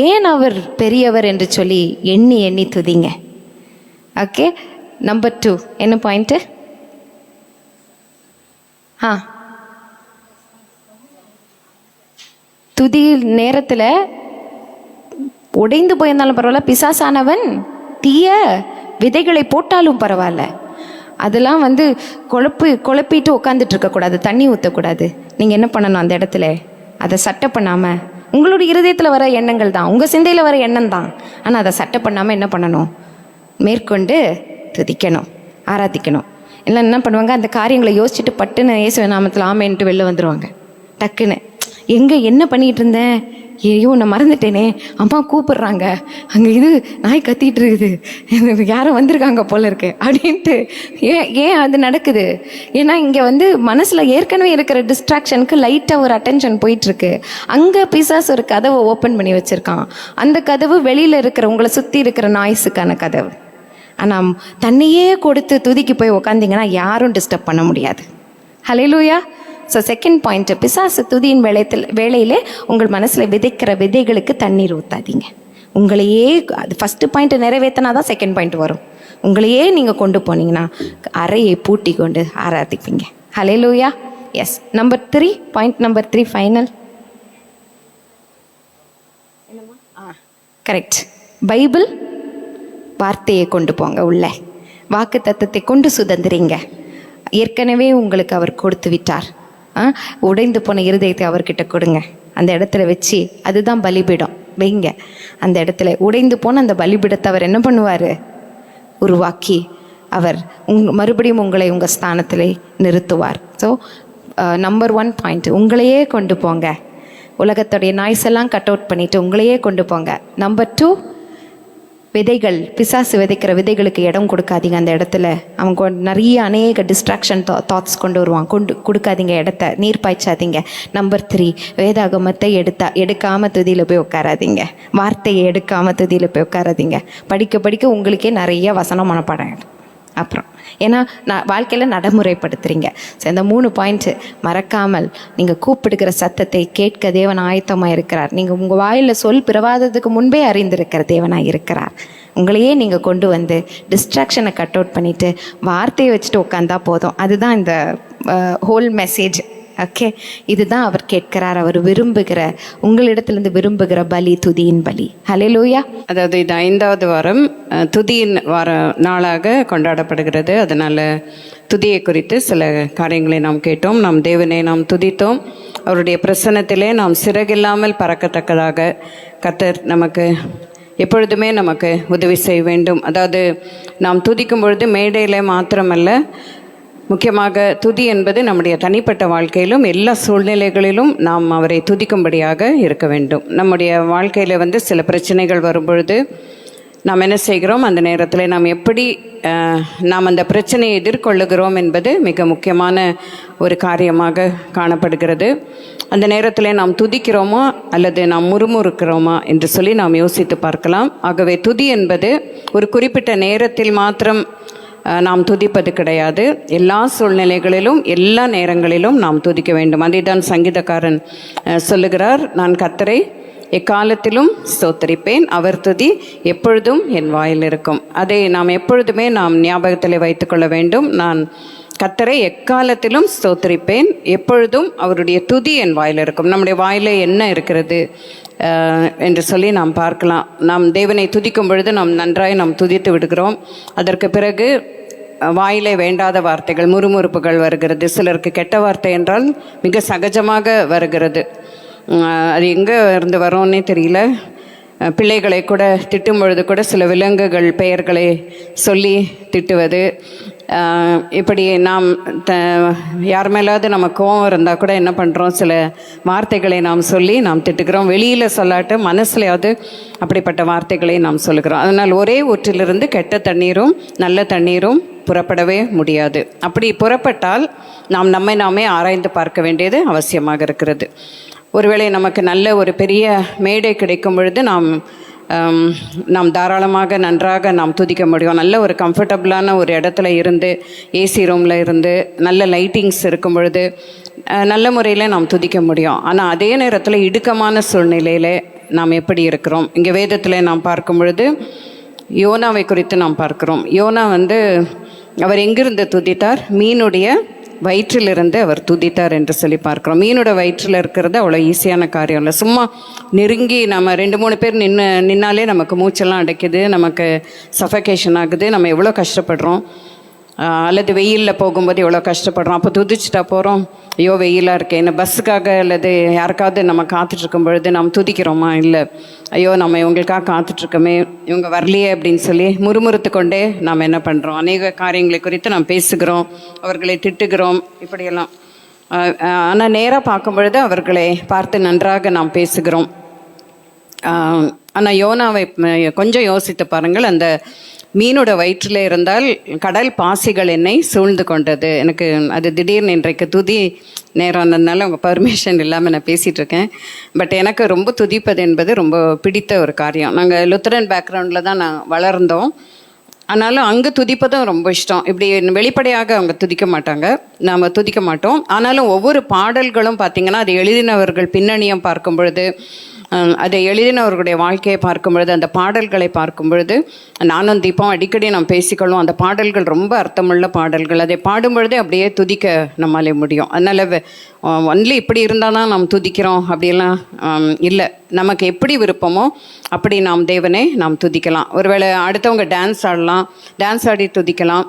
Speaker 1: ஏன் அவர் பெரியவர் என்று சொல்லி எண்ணி எண்ணி துதிங்க. ஓகே. நம்பர் 2 என்ன பாயிண்ட்டு? துதி நேரத்தில் உடைந்து போயிருந்தாலும் பரவாயில்ல, பிசாசானவன் தீய விதைகளை போட்டாலும் பரவாயில்ல, அதெல்லாம் குழப்பிட்டு உட்காந்துட்டு இருக்கக்கூடாது, தண்ணி ஊற்றக்கூடாது. நீங்கள் என்ன பண்ணணும்? அந்த இடத்துல அதை சட்டை பண்ணாமல், உங்களுடைய இருதயத்தில் வர எண்ணங்கள் தான், உங்கள் சிந்தையில் வர எண்ணம் தான், ஆனால் அதை சட்டை பண்ணாமல் என்ன பண்ணணும்? மேற்கொண்டு துதிக்கணும், ஆராதிக்கணும். இல்லை என்ன பண்ணுவாங்க? அந்த காரியங்களை யோசிச்சுட்டு பட்டுன்னு இயேசுவின் நாமத்தில் ஆமேன்ட்டு வெளில வந்துடுவாங்க. டக்குன்னு என்ன பண்ணிகிட்டு இருந்தேன், ஐயோ நான் மறந்துட்டேனே, அம்மா கூப்பிடுறாங்க, அங்கே நாய் கத்திட்டு இருக்குது, யாரும் வந்திருக்காங்க போல இருக்கு அப்படின்ட்டு. ஏன் அது நடக்குது? ஏன்னா இங்கே மனசில் ஏற்கனவே இருக்கிற டிஸ்ட்ராக்ஷனுக்கு லைட்டாக ஒரு அட்டென்ஷன் போயிட்டுருக்கு. அங்கே பிசாசு ஒரு கதவை ஓப்பன் பண்ணி வச்சுருக்கான். அந்த கதவு வெளியில் இருக்கிற உங்களை சுற்றி இருக்கிற நாய்ஸுக்கான கதவு. ஆனால் தன்னையே கொடுத்து துதிக்கு போய் உக்காந்திங்கன்னா யாரும் டிஸ்டர்ப் பண்ண முடியாது. ஹல்லேலூயா. ஸோ செகண்ட் பாயிண்ட், பிசாசு துதியின் வேளையிலே உங்கள் மனசில் விதைக்கிற விதைகளுக்கு தண்ணீர் ஊற்றாதீங்க. உங்களையே, அது ஃபஸ்ட்டு பாயிண்ட்டை நிறைவேற்றினா தான் செகண்ட் பாயிண்ட் வரும். உங்களையே நீங்கள் கொண்டு போனீங்கன்னா அறையை பூட்டி கொண்டு ஆராதிப்பீங்க. Hallelujah. Yes. Number 3 point, number 3 final. Correct. Bible வார்த்தையை கொண்டு போங்க உள்ள, வாக்கு தத்தத்தை கொண்டு சுதந்திரிங்க. ஏற்கனவே உங்களுக்கு அவர் கொடுத்து விட்டார். உடைந்து போன இருதயத்தை அவர்கிட்ட கொடுங்க. அந்த இடத்துல வச்சு, அதுதான் பலிபீடம், வைங்க. அந்த இடத்துல உடைந்து போன அந்த பலிபீடத்தை அவர் என்ன பண்ணுவார்? உருவாக்கி அவர் மறுபடியும் உங்களை உங்கள் ஸ்தானத்திலே நிறுத்துவார். ஸோ நம்பர் 1 பாயிண்ட், உங்களையே கொண்டு போங்க. உலகத்துடைய நாய்ஸ் எல்லாம் கட் அவுட் பண்ணிவிட்டு உங்களையே கொண்டு போங்க. நம்பர் 2, விதைகள், பிசாசு விதைக்கிற விதைகளுக்கு இடம் கொடுக்காதீங்க. அந்த இடத்துல அவங்க நிறைய அநேக டிஸ்ட்ராக்ஷன் தாட்ஸ் கொண்டு வருவான், கொடுக்காதீங்க இடத்த, நீர் பாய்ச்சாதீங்க. நம்பர் 3, வேதாகமத்தை எடுக்காமல் துதியில் போய் உட்காராதீங்க. வார்த்தையை எடுக்காமல் துதியில் போய் உட்காராதீங்க. படிக்க படிக்க உங்களுக்கே நிறைய வசனம் மனப்பாடம். அப்புறம் ஏன்னா நான் வாழ்க்கையில் நடைமுறைப்படுத்துகிறீங்க. ஸோ இந்த 3 பாயிண்ட்ஸு மறக்காமல் நீங்கள் கூப்பிடுகிற சத்தத்தை கேட்க தேவன் ஆயத்தமாக இருக்கிறார். நீங்கள் உங்கள் வாயில் சொல் பிறவாததுக்கு முன்பே அறிந்திருக்கிற தேவனாக இருக்கிறார். உங்களையே நீங்கள் கொண்டு வந்து டிஸ்ட்ராக்ஷனை கட் அவுட் பண்ணிவிட்டு வார்த்தையை வச்சுட்டு உட்காந்தா போதும். அதுதான் இந்த ஹோல் மெசேஜ். ஓகே, இதுதான் அவர் கேட்கிறார். அவர் விரும்புகிற, உங்களிடத்திலிருந்து விரும்புகிற பலி துதியின் பலி. ஹல்லேலூயா.
Speaker 3: அதாவது இது 5வது வாரம் துதியின் நாளாக கொண்டாடப்படுகிறது. அதனால் துதியை குறித்து சில காரியங்களை நாம் கேட்டோம். நாம் தேவனை நாம் துதித்தோம். அவருடைய பிரசன்னத்திலே நாம் சிறகில்லாமல் பறக்கத்தக்கதாக கர்த்தர் நமக்கு எப்பொழுதுமே நமக்கு உதவி செய்ய வேண்டும். அதாவது நாம் துதிக்கும் பொழுது மேடையில் மாத்திரமல்ல, முக்கியமாக துதி என்பது நம்முடைய தனிப்பட்ட வாழ்க்கையிலும் எல்லா சூழ்நிலைகளிலும் நாம் அவரை துதிக்கும்படியாக இருக்க வேண்டும். நம்முடைய வாழ்க்கையில் சில பிரச்சனைகள் வரும்பொழுது நாம் என்ன செய்கிறோம், அந்த நேரத்தில் நாம் எப்படி நாம் அந்த பிரச்சனையை எதிர்கொள்ளுகிறோம் என்பது மிக முக்கியமான ஒரு காரியமாக காணப்படுகிறது. அந்த நேரத்தில் நாம் துதிக்கிறோமா அல்லது நாம் முறுமுறுக்கிறோமா என்று சொல்லி நாம் யோசித்து பார்க்கலாம். ஆகவே துதி என்பது ஒரு குறிப்பிட்ட நேரத்தில் மாத்திரம் நாம் துதிப்பது கிடையாது. எல்லா சூழ்நிலைகளிலும் எல்லா நேரங்களிலும் நாம் துதிக்க வேண்டும். அதைதான் சங்கீதக்காரன் சொல்லுகிறார், நான் கர்த்தரை எக்காலத்திலும் ஸ்தோத்தரிப்பேன், அவர் துதி எப்பொழுதும் என் வாயில் இருக்கும். அதை நாம் எப்பொழுதுமே நாம் ஞாபகத்தில் வைத்துக்கொள்ள வேண்டும். நான் கர்த்தரை எக்காலத்திலும் ஸ்தோத்தரிப்பேன், எப்பொழுதும் அவருடைய துதி என் வாயில் இருக்கும். நம்முடைய வாயில் என்ன இருக்கிறது என்று சொல்லி நாம் பார்க்கலாம். நாம் தேவனை துதிக்கும் பொழுது நாம் நன்றாய் நாம் துதித்து விடுகிறோம். அதற்கு பிறகு வாயிலே வேண்டாத வார்த்தைகள், முறுமுறுப்புகள் வருகிறது. சிலருக்கு கெட்ட வார்த்தை என்றால் மிக சகஜமாக வருகிறது. அது எங்கே இருந்து வரோன்னே தெரியல. பிள்ளைகளை கூட திட்டும் பொழுது கூட சில விலங்குகள் பெயர்களை சொல்லி திட்டுவது, இப்படி நாம் யார் மேலாவது நம்ம கோவம் இருந்தால் கூட என்ன பண்ணுறோம், சில வார்த்தைகளை நாம் சொல்லி நாம் திட்டுக்கிறோம். வெளியில் சொல்லாட்டு மனசுலையாவது அப்படிப்பட்ட வார்த்தைகளை நாம் சொல்லுகிறோம். அதனால் ஒரே ஊற்றிலிருந்து கெட்ட தண்ணீரும் நல்ல தண்ணீரும் புறப்படவே முடியாது. அப்படி புறப்பட்டால் நாம் நம்மை நாமே ஆராய்ந்து பார்க்க வேண்டியது அவசியமாக இருக்கிறது. ஒருவேளை நமக்கு நல்ல ஒரு பெரிய மேடை கிடைக்கும் பொழுது நாம் தாராளமாக நன்றாக நாம் துதிக்க முடியும். நல்ல ஒரு கம்ஃபர்டபுளான ஒரு இடத்துல இருந்து, ஏசி ரூமில் இருந்து, நல்ல லைட்டிங்ஸ் இருக்கும் பொழுது நல்ல முறையில் நாம் துதிக்க முடியும். ஆனால் அதே நேரத்தில் இடுக்கமான சூழ்நிலையில் நாம் எப்படி இருக்கிறோம்? இங்கே வேதத்தில் நாம் பார்க்கும் பொழுது யோனாவை குறித்து நாம் பார்க்கிறோம். யோனா அவர் எங்கிருந்து துதித்தார்? மீனுடைய வயிற்றிலிருந்து அவர் துதித்தார் என்று சொல்லி பார்க்குறோம். மீனோட வயிற்றில் இருக்கிறது அவ்வளோ ஈஸியான காரியம் இல்லை. சும்மா நெருங்கி நம்ம 2-3 பேர் நின்னாலே நமக்கு மூச்செல்லாம் அடைக்குது, நமக்கு சஃபகேஷன் ஆகுது, நம்ம எவ்வளோ கஷ்டப்படுறோம். அல்லது வெயிலில் போகும்போது எவ்வளோ கஷ்டப்படுறோம். அப்போ துதிச்சுட்டா போகிறோம், ஐயோ வெயிலாக இருக்கே. என்ன பஸ்ஸுக்காக அல்லது யாருக்காவது நம்ம காத்துட்ருக்கும் பொழுது நாம் துதிக்கிறோமா? இல்லை, ஐயோ நம்ம இவங்களுக்காக காத்துட்ருக்கோமே, இவங்க வரலையே அப்படின்னு சொல்லி முறுமுறுத்து கொண்டே நாம் என்ன பண்ணுறோம், அநேக காரியங்களை குறித்து நாம் பேசுகிறோம், அவர்களை திட்டுகிறோம், இப்படியெல்லாம். ஆனால் நேராக பார்க்கும் பொழுது அவர்களை பார்த்து நன்றாக நாம் பேசுகிறோம். ஆனால் யோனாவை கொஞ்சம் யோசித்து பாருங்கள். அந்த மீனோட வயிற்றில் இருந்தால் கடல் பாசிகள் என்னை சூழ்ந்து கொண்டது. எனக்கு அது திடீர்னு இன்றைக்கு துதி நேரம் இருந்ததுனால உங்கள் பர்மிஷன் இல்லாமல் நான் பேசிகிட்ருக்கேன். பட் எனக்கு ரொம்ப துதிப்பது என்பது ரொம்ப பிடித்த ஒரு காரியம். நாங்கள் லுத்தரன் பேக்ரவுண்டில் தான் நான் வளர்ந்தோம். ஆனாலும் அங்கே துதிப்பதும் ரொம்ப இஷ்டம். இப்படி வெளிப்படையாக அவங்க துதிக்க மாட்டாங்க, நாம் துதிக்க மாட்டோம். ஆனாலும் ஒவ்வொரு பாடல்களும் பார்த்திங்கன்னா அது எழுதினவர்கள் பின்னணியம் பார்க்கும் பொழுது, அதை எழுதினவர்களுடைய வாழ்க்கையை பார்க்கும் பொழுது, அந்த பாடல்களை பார்க்கும் பொழுது நானும் தீபம் அடிக்கடி நாம் பேசிக்கொள்வோம். அந்த பாடல்கள் ரொம்ப அர்த்தமுள்ள பாடல்கள். அதை பாடும் பொழுதே அப்படியே துதிக்க நம்மளாலே முடியும். அதனால் ஒன்லி இப்படி இருந்தால் தான் நாம் துதிக்கிறோம் அப்படியெல்லாம் இல்லை. நமக்கு எப்படி விருப்பமோ அப்படி நாம் தேவனை நாம் துதிக்கலாம். ஒருவேளை அடுத்தவங்க டான்ஸ் ஆடலாம், டான்ஸ் ஆடி துதிக்கலாம்.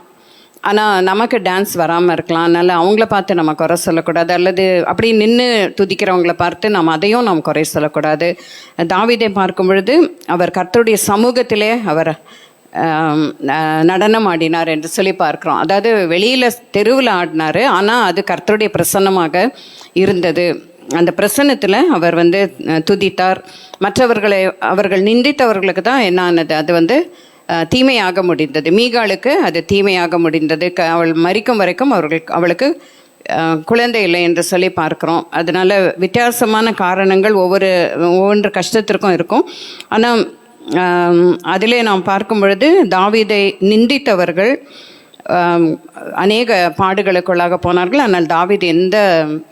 Speaker 3: ஆனால் நமக்கு டான்ஸ் வராமல் இருக்கலாம். அதனால் அவங்கள பார்த்து நம்ம குறை சொல்லக்கூடாது. அல்லது அப்படி நின்று துதிக்கிறவங்கள பார்த்து அதையும் நாம் குறை சொல்லக்கூடாது. தாவீதை பார்க்கும் பொழுது அவர் கர்த்தருடைய சமூகத்திலே அவர் நடனம் ஆடினார் என்று சொல்லி பார்க்குறோம். அதாவது வெளியில் தெருவில் ஆடினார், ஆனால் அது கர்த்தருடைய பிரசன்னமாக இருந்தது. அந்த பிரசன்னத்தில் அவர் துதித்தார். மற்றவர்களை அவர்கள் நிந்தித்தவர்களுக்கு தான் என்ன ஆனது, அது தீமையாக முடிந்தது. மீகாளுக்கு அது தீமையாக முடிந்தது. அவள் மரிக்கும் வரைக்கும் அவளுக்கு குழந்தை இல்லை என்று சொல்லி பார்க்குறோம். அதனால் வித்தியாசமான காரணங்கள் ஒவ்வொரு கஷ்டத்திற்கும் இருக்கும். ஆனால் அதிலே நாம் பார்க்கும் பொழுது தாவீதை நிந்தித்தவர்கள் அநேக பாடுகளுக்குள்ளாக போனார்கள். ஆனால் தாவீது எந்த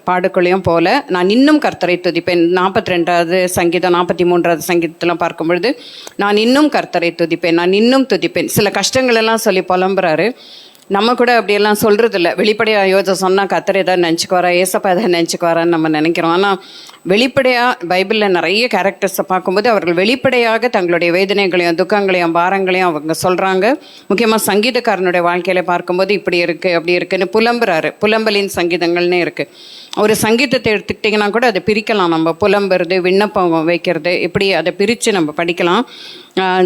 Speaker 3: பாடுக்குள்ளேயும் போல, நான் இன்னும் கர்த்தரை துதிப்பேன். 42வது சங்கீதம் 43வது சங்கீதத்தெல்லாம் பார்க்கும் பொழுது நான் இன்னும் கர்த்தரை துதிப்பேன், நான் இன்னும் துதிப்பேன். சில கஷ்டங்கள் எல்லாம் சொல்லி புலம்புறாரு. நம்ம கூட அப்படியெல்லாம் சொல்கிறது இல்லை. வெளிப்படையாக யோசனை சொன்னால் கர்த்தர் ஏதாவது நினச்சிக்குவாரா, ஏசப்பா ஏதாவது நினச்சிக்குவாரான்னு நம்ம நினைக்கிறோம். ஆனால் வெளிப்படையாக பைபிளில் நிறைய கேரக்டர்ஸை பார்க்கும்போது அவர்கள் வெளிப்படையாக தங்களுடைய வேதனைகளையும் துக்கங்களையும் பாரங்களையும் அவங்க சொல்கிறாங்க. முக்கியமாக சங்கீதக்காரனுடைய வாழ்க்கையில் பார்க்கும்போது இப்படி இருக்குது அப்படி இருக்குன்னு புலம்புறாரு. புலம்பலின் சங்கீதங்கள்னே இருக்குது. ஒரு சங்கீதத்தை எடுத்துக்கிட்டிங்கன்னா கூட அதை பிரிக்கலாம். நம்ம புலம்புறது, விண்ணப்பம் வைக்கிறது, இப்படி அதை பிரித்து நம்ம படிக்கலாம்.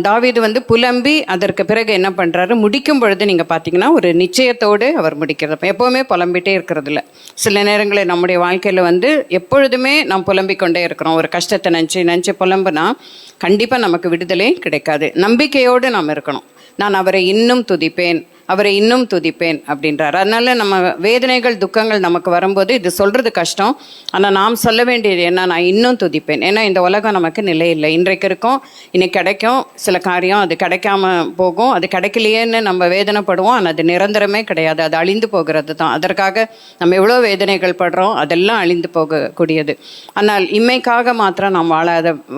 Speaker 3: தாவீது வந்து புலம்பி அதற்கு பிறகு என்ன பண்ணுறாரு, முடிக்கும் பொழுது நீங்கள் பார்த்தீங்கன்னா ஒரு நிச்சயத்தோடு அவர் முடிக்கிறது. எப்போவுமே புலம்பிகிட்டே இருக்கிறது இல்லை. சில நேரங்களில் நம்முடைய வாழ்க்கையில் வந்து எப்பொழுதுமே நாம் புலம்பிக்கொண்டே இருக்கிறோம். ஒரு கஷ்டத்தை நினச்சி புலம்புனா கண்டிப்பாக நமக்கு விடுதலை கிடைக்காது. நம்பிக்கையோடு நாம் இருக்கணும். நான் அவரை இன்னும் துதிப்பேன், அவரை இன்னும் துதிப்பேன் அப்படின்றார். அதனால நம்ம வேதனைகள் துக்கங்கள் நமக்கு வரும்போது இது சொல்கிறது கஷ்டம். ஆனால் நாம் சொல்ல வேண்டியது என்ன, நான் இன்னும் துதிப்பேன். ஏன்னா இந்த உலகம் நமக்கு நிலை இல்லை. இன்றைக்கு இருக்கும், இன்னைக்கு கிடைக்கும் சில காரியம், அது கிடைக்காம போகும். அது கிடைக்கலையேன்னு நம்ம வேதனைப்படுவோம். ஆனால் அது நிரந்தரமே கிடையாது, அது அழிந்து போகிறது தான். அதற்காக நம்ம எவ்வளோ வேதனைகள் படுறோம், அதெல்லாம் அழிந்து போகக்கூடியது. ஆனால் இம்மைக்காக மாத்திரம் நாம்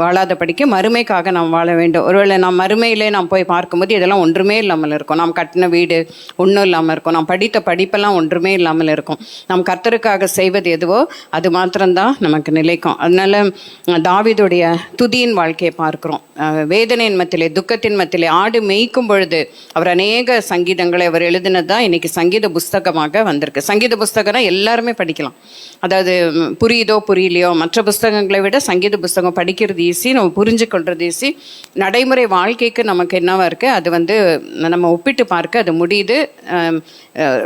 Speaker 3: வாழாதபடிக்கு மறுமைக்காக நாம் வாழ வேண்டும். ஒருவேளை நாம் மறுமையிலே நாம் போய் பார்க்கும்போது இதெல்லாம் ஒன்றுமே இல்லாமல் இருக்கும். நாம் கட்டின வீடு ஒன்றும் இல்லாமல் இருக்கும், நாம் படித்த படிப்பெல்லாம் ஒன்றுமே இல்லாமல் இருக்கும். நாம் கர்த்தருக்காக செய்வது எதுவோ அது மாத்திரம்தான் நமக்கு நிலைக்கும். அதனால தாவீதுடைய துதியின் வாழ்க்கையை பார்க்கிறோம். வேதனையின் மத்தியிலே துக்கத்தின் மத்தியிலே ஆடு மேய்க்கும் பொழுது அவர் அநேக சங்கீதங்களை அவர் எழுதினது தான் இன்னைக்கு சங்கீத புஸ்தகமாக வந்திருக்கு. சங்கீத புஸ்தகம்னா எல்லாருமே படிக்கலாம். அதாவது புரியுதோ புரியலையோ, மற்ற புஸ்தகங்களை விட சங்கீத புஸ்தகம் படிக்கிறது ஈஸி, நம்ம புரிஞ்சு கொள்வது ஈஸி. நடைமுறை வாழ்க்கைக்கு நமக்கு என்னவா இருக்குது, அது வந்து நம்ம ஒப்பிட்டு பார்க்க அது முடியுது.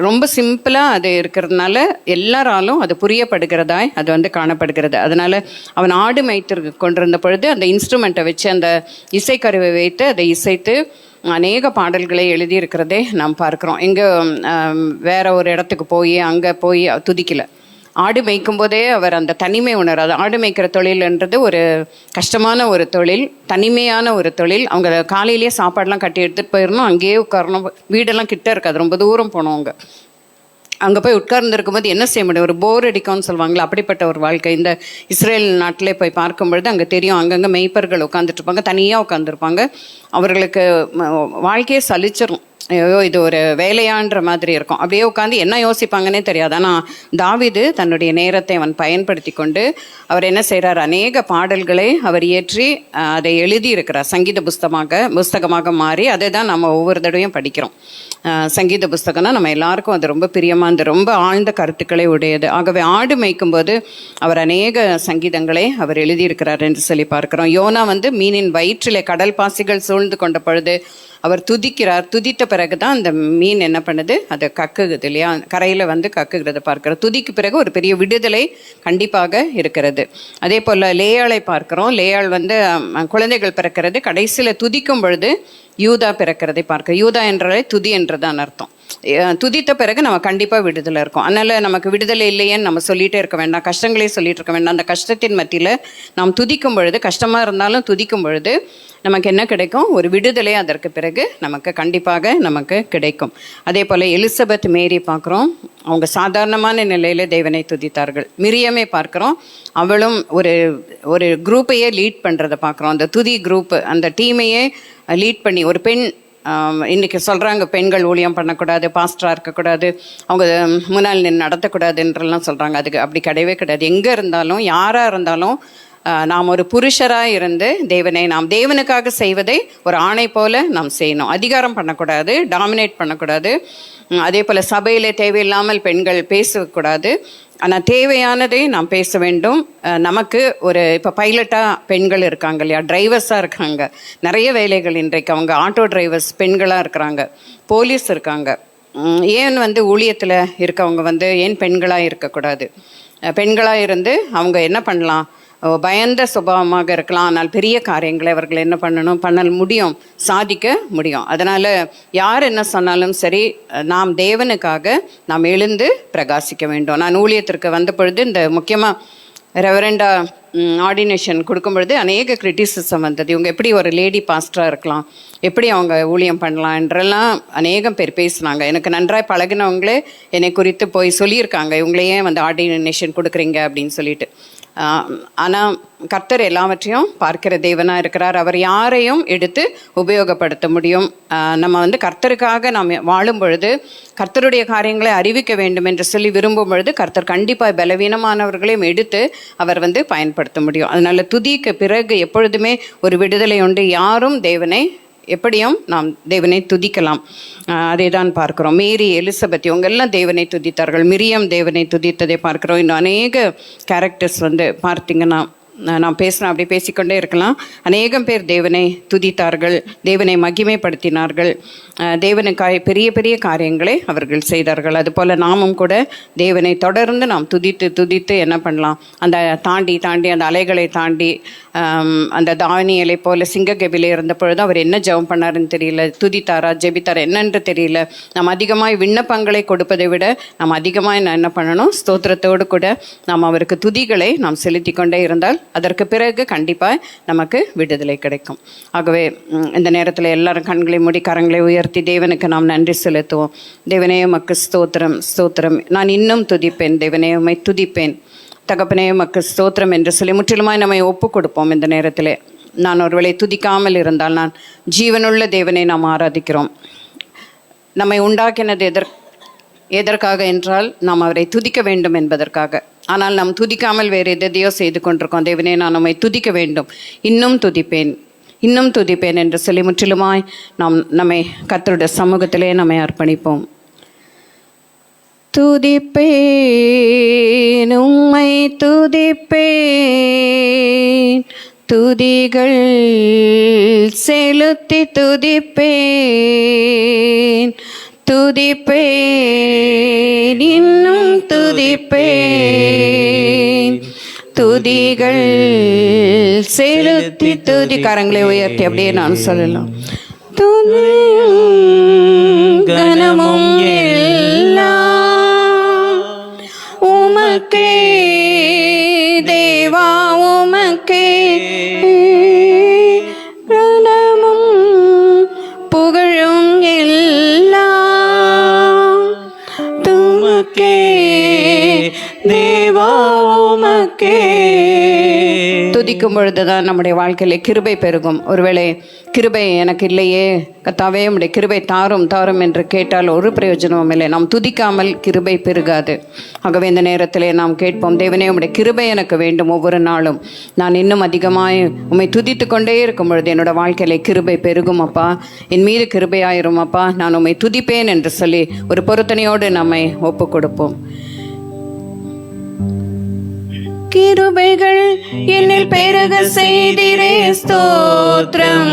Speaker 3: ரொம்ப சிம்பிளாக அது இருக்கிறதுனால எல்லாராலும் அது புரியப்படுகிறதாய் அது வந்து காணப்படுகிறது. அதனால் அவன் ஆடு மேய்த்து கொண்டிருந்த பொழுது அந்த இன்ஸ்ட்ருமெண்ட்டை வச்சு, அந்த இசைக்கருவை வைத்து அதை இசைத்து அநேக பாடல்களை எழுதியிருக்கிறதே நாம் பார்க்குறோம். இங்கே வேற ஒரு இடத்துக்கு போய் அங்கே போய் துதிக்கலை. ஆடு மேய்க்கும் போதே அவர் அந்த தனிமை உணராது. ஆடு மேய்க்கிற தொழில்ன்றது ஒரு கஷ்டமான ஒரு தொழில், தனிமையான ஒரு தொழில். அவங்க காலையிலேயே சாப்பாடெலாம் கட்டி எடுத்துகிட்டு போயிடணும், அங்கேயே உட்காரணும். வீடெல்லாம் கிட்ட இருக்காது, ரொம்ப தூரம் போனவங்க. அங்கே போய் உட்கார்ந்துருக்கும் போது என்ன செய்ய முடியும், ஒரு போர் அடிக்கும்னு சொல்லுவாங்களே, அப்படிப்பட்ட ஒரு வாழ்க்கை. இந்த இஸ்ரேல் நாட்டிலே போய் பார்க்கும்பொழுது அங்கே தெரியும், அங்கங்கே மெய்ப்பர்கள் உட்காந்துட்டு இருப்பாங்க, தனியாக உட்காந்துருப்பாங்க. அவர்களுக்கு வாழ்க்கையே சலிச்சிடும். ஐயோ இது ஒரு வேலையான்ற மாதிரி இருக்கும். அப்படியே உட்காந்து என்ன யோசிப்பாங்கன்னே தெரியாது. ஆனால் தாவீது தன்னுடைய நேரத்தை அவன் பயன்படுத்தி கொண்டு அவர் என்ன செய்கிறார், அநேக பாடல்களை அவர் இயற்றி அதை எழுதியிருக்கிறார். சங்கீத புஸ்தகமாக மாறி அதை தான் நம்ம ஒவ்வொரு தடவையும் படிக்கிறோம். சங்கீத புஸ்தகம்னா நம்ம எல்லாருக்கும் அது ரொம்ப பிரியமானது, ரொம்ப ஆழ்ந்த கருத்துக்களை உடையது. ஆகவே ஆடு மேய்க்கும்போது அவர் அநேக சங்கீதங்களை அவர் எழுதியிருக்கிறார் என்று சொல்லி பார்க்கிறோம். யோனா வந்து மீனின் வயிற்றிலே கடல் பாசிகள் சூழ்ந்து கொண்ட பொழுது அவர் துதிக்கிறார். துதித்த பிறகு தான் அந்த மீன் என்ன பண்ணுது, அது கக்குகுது இல்லையா, கரையில் வந்து கக்குகிறத பார்க்கிறோம். துதிக்கு பிறகு ஒரு பெரிய விடுதலை கண்டிப்பாக இருக்கிறது. அதே போல் லேயாளை பார்க்கிறோம். லேயாள் வந்து குழந்தைகள் பிறக்கிறது, கடைசியில் துதிக்கும் பொழுது யூதா பிறக்கிறதை பார்க்க. யூதா என்றாலே துதி என்றுதான் அர்த்தம். துதித்த பிறகு நம்ம கண்டிப்பாக விடுதலை இருக்கும். அதனால் நமக்கு விடுதலை இல்லையேன்னு நம்ம சொல்லிகிட்டே இருக்க வேண்டாம், கஷ்டங்களே சொல்லிட்டு இருக்க வேண்டாம். அந்த கஷ்டத்தின் மத்தியில் நாம் துதிக்கும் பொழுது, கஷ்டமாக இருந்தாலும் துதிக்கும் பொழுது நமக்கு என்ன கிடைக்கும், ஒரு விடுதலை அதற்கு பிறகு நமக்கு கண்டிப்பாக நமக்கு கிடைக்கும். அதே போல் எலிசபெத் மேரி பார்க்குறோம், அவங்க சாதாரணமான நிலையில் தேவனை துதித்தார்கள். மிரியமே பார்க்குறோம், அவளும் ஒரு குரூப்பையே லீட் பண்ணுறதை பார்க்குறோம். அந்த துதி குரூப்பு, அந்த டீமையே லீட் பண்ணி, ஒரு பெண் இன்றைக்கி சொல்கிறாங்க பெண்கள் ஊழியம் பண்ணக்கூடாது, பாஸ்டராக இருக்கக்கூடாது, அவங்க முன்னால் நின்று நடத்தக்கூடாதுன்றலாம் சொல்கிறாங்க. அதுக்கு அப்படி கிடையவே கிடையாது. எங்கே இருந்தாலும் யாராக இருந்தாலும் நாம் ஒரு புருஷராக இருந்து நாம் தேவனுக்காக செய்வதை ஒரு ஆணை போல நாம் செய்யணும். அதிகாரம் பண்ணக்கூடாது, டாமினேட் பண்ணக்கூடாது. அதே போல் சபையிலே தேவையில்லாமல் பெண்கள் பேசக்கூடாது. ஆனால் தேவையானதை நாம் பேச வேண்டும். நமக்கு இப்போ பைலட்டாக பெண்கள் இருக்காங்க இல்லையா, டிரைவர்ஸாக இருக்காங்க, நிறைய வேலைகள் இன்றைக்கு அவங்க ஆட்டோ டிரைவர்ஸ் பெண்களாக இருக்கிறாங்க, போலீஸ் இருக்காங்க. ஏன் ஊழியத்தில் இருக்கவங்க ஏன் பெண்களாக இருக்கக்கூடாது? பெண்களாக இருந்து அவங்க என்ன பண்ணலாம், பயந்த சுபாவமாக இருக்கலாம், ஆனால் பெரிய காரியங்களை அவர்கள் என்ன பண்ண முடியும், சாதிக்க முடியும். அதனால் யார் என்ன சொன்னாலும் சரி, நாம் தேவனுக்காக நாம் எழுந்து பிரகாசிக்க வேண்டும். நான் ஊழியத்திற்கு வந்த பொழுது இந்த முக்கியமாக ரெவரண்டா ஆர்டினேஷன் கொடுக்கும்பொழுது அநேக கிரிட்டிசிசம் வந்தது. இவங்க எப்படி ஒரு லேடி பாஸ்டராக இருக்கலாம், எப்படி அவங்க ஊழியம் பண்ணலாம் என்றெல்லாம் அநேகம் பேர் பேசினாங்க. எனக்கு நன்றாய் பழகினவங்களே என்னை குறித்து போய் சொல்லியிருக்காங்க, இவங்களையே வந்து ஆர்டினேஷன் கொடுக்குறீங்க அப்படின்னு சொல்லிட்டு. ஆனால் கர்த்தர் எல்லாவற்றையும் பார்க்கிற தேவனாக இருக்கிறார். அவர் யாரையும் எடுத்து உபயோகப்படுத்த முடியும். நம்ம வந்து கர்த்தருக்காக நாம் வாழும் பொழுது கர்த்தருடைய காரியங்களை அறிவிக்க வேண்டும் என்று சொல்லி விரும்பும் பொழுது கர்த்தர் கண்டிப்பாக பலவீனமானவர்களையும் எடுத்து அவர் வந்து பயன்படுத்த முடியும். அதனால் துதிக்கு பிறகு எப்பொழுதுமே ஒரு விடுதலை உண்டு. யாரும் தேவனை எப்படியும் நாம் தேவனை துதிக்கலாம். அதை தான் பார்க்கிறோம். மேரி, எலிசபெத் இவங்கெல்லாம் தேவனை துதித்தார்கள். மிரியம் தேவனை துதித்ததை பார்க்கிறோம். இன்னும் அநேக கேரக்டர்ஸ் வந்து பார்த்தீங்கன்னா நான் பேசினேன், அப்படி பேசிக்கொண்டே இருக்கலாம். அநேகம் பேர் தேவனை துதித்தார்கள், தேவனை மகிமைப்படுத்தினார்கள், தேவனுக்காய் பெரிய பெரிய காரியங்களை அவர்கள் செய்தார்கள். அதுபோல் நாமும் கூட தேவனை தொடர்ந்து நாம் துதித்து துதித்து என்ன பண்ணலாம், அந்த தாண்டி அந்த அலைகளை தாண்டி அந்த தானியலை போல சிங்ககபிலே இருந்த பொழுது அவர் என்ன ஜெபம் பண்ணாருன்னு தெரியல, துதித்தாரா ஜெபித்தாரா என்னென்று தெரியல. நாம் அதிகமாய் விண்ணப்பங்களை கொடுப்பதை விட நாம் அதிகமாக என்ன பண்ணணும், ஸ்தோத்திரத்தோடு கூட நாம் அவருக்கு துதிகளை நாம் செலுத்தி கொண்டே இருந்தால் அதற்கு பிறகு கண்டிப்பாக நமக்கு விடுதலை கிடைக்கும். ஆகவே இந்த நேரத்தில் எல்லாரும் கண்களை மூடி கரங்களை உயர்த்தி தேவனுக்கு நாம் நன்றி செலுத்துவோம். தேவனே உமக்கு ஸ்தோத்திரம் ஸ்தோத்திரம், நான் இன்னும் துதிப்பேன், தேவனே உம்மை துதிப்பேன், தகப்பனே உமக்கு ஸ்தோத்திரம் என்று சொல்லி முற்றிலுமாய் நம்மை ஒப்பு கொடுப்போம். இந்த நேரத்தில் நான் ஒருவேளை துதிக்காமல் இருந்தால், நான் ஜீவனுள்ள தேவனை நாம் ஆராதிக்கிறோம். நம்மை உண்டாக்கினது எதற்காக என்றால் நாம் அவரை துதிக்க வேண்டும் என்பதற்காக. ஆனால் நாம் துதிக்காமல் வேறு எதையோ செய்து கொண்டிருக்கோம். தேவனே நான் நம்மை துதிக்க வேண்டும், இன்னும் துதிப்பேன் என்று சொல்லி முற்றிலுமாய் நாம் நம்மை கர்த்தருடைய சமூகத்திலே நம்மை அர்ப்பணிப்போம். துதிப்பேன் உம்மை துதிப்பேன், துதிகள் செலுத்தி துதிப்பேன், துதிப்பேன் இன்னும் துதிப்பேன், துதிகள் செலுத்தி கரங்களை உயர்த்தி அப்படியே நான் சொல்லலாம். கனமும் எல்லாம் உமக்கே தேவா, உமக்கே கனமும் புகழும் எல்லாம் துமக்கே தேவா, உமக்கே. துதிக்கும் பொழுதுதான் நம்முடைய வாழ்க்கையில கிருபை பெருகும். ஒருவேளை கிருபை எனக்கு இல்லையே கர்த்தாவே உம்முடைய கிருபை தாரும் என்று கேட்டால் ஒரு பிரயோஜனமும் இல்லை. நாம் துதிக்காமல் கிருபை பெருகாது. ஆகவே இந்த நேரத்திலே நாம் கேட்போம், தேவனே உம்முடைய கிருபை எனக்கு வேண்டும். ஒவ்வொரு நாளும் நான் இன்னும் அதிகமாய் உம்மை துதித்து கொண்டே இருக்கும் பொழுது என்னோட வாழ்க்கையில கிருபை பெருகும் அப்பா, என் மீது கிருபையாயிரும் அப்பா, நான் உம்மை துதிப்பேன் என்று சொல்லி ஒரு பொருத்தனையோடு நம்மை ஒப்பு கொடுப்போம். கிருபைகள் என்னில் பெருக செய்திரே ஸ்தோத்திரம்,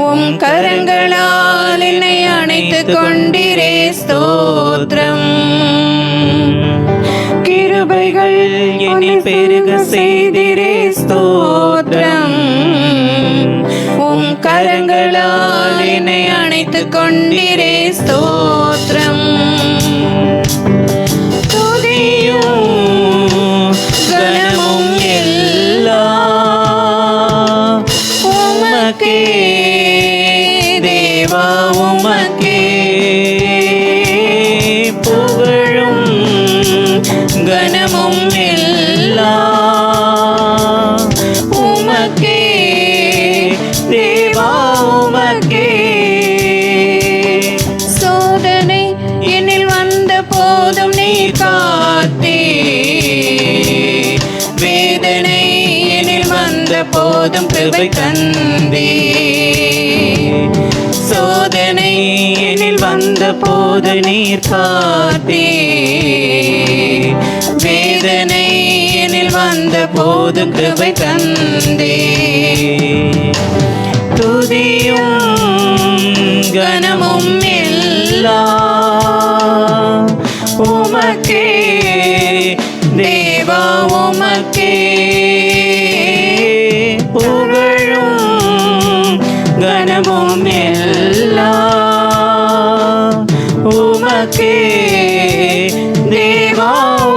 Speaker 3: உம் கரங்களால் என்னை அணைத்துக் கொண்டிரே ஸ்தோத்திரம். கிருபைகள் என்னில் பெருக செய்திரே ஸ்தோத்திரம், உம் கரங்களால் என்னை அணைத்துக் கொண்டிரே ஸ்தோத்திரம். கனமும் எல்லாம் உமக்கே தேவா, உமக்கே புகழும் கனமும் எல்லாம் உமக்கே தேவா, உமக்கே. சோதனை என்னில் வந்த போதும் நீர் காத்தே, வேதனை எனில் வந்த போதும் கிருபை தந்தே. சோதனை எனில் வந்த போது நீர் காத்தே, வேதனை எனில் வந்த போது கிருபை தந்தே. துதியும் கனமும் எல்லாம் உமக்கே தேவா, உமக்கே புகழும் கனமும் எல்லாம் உமக்கே தேவா,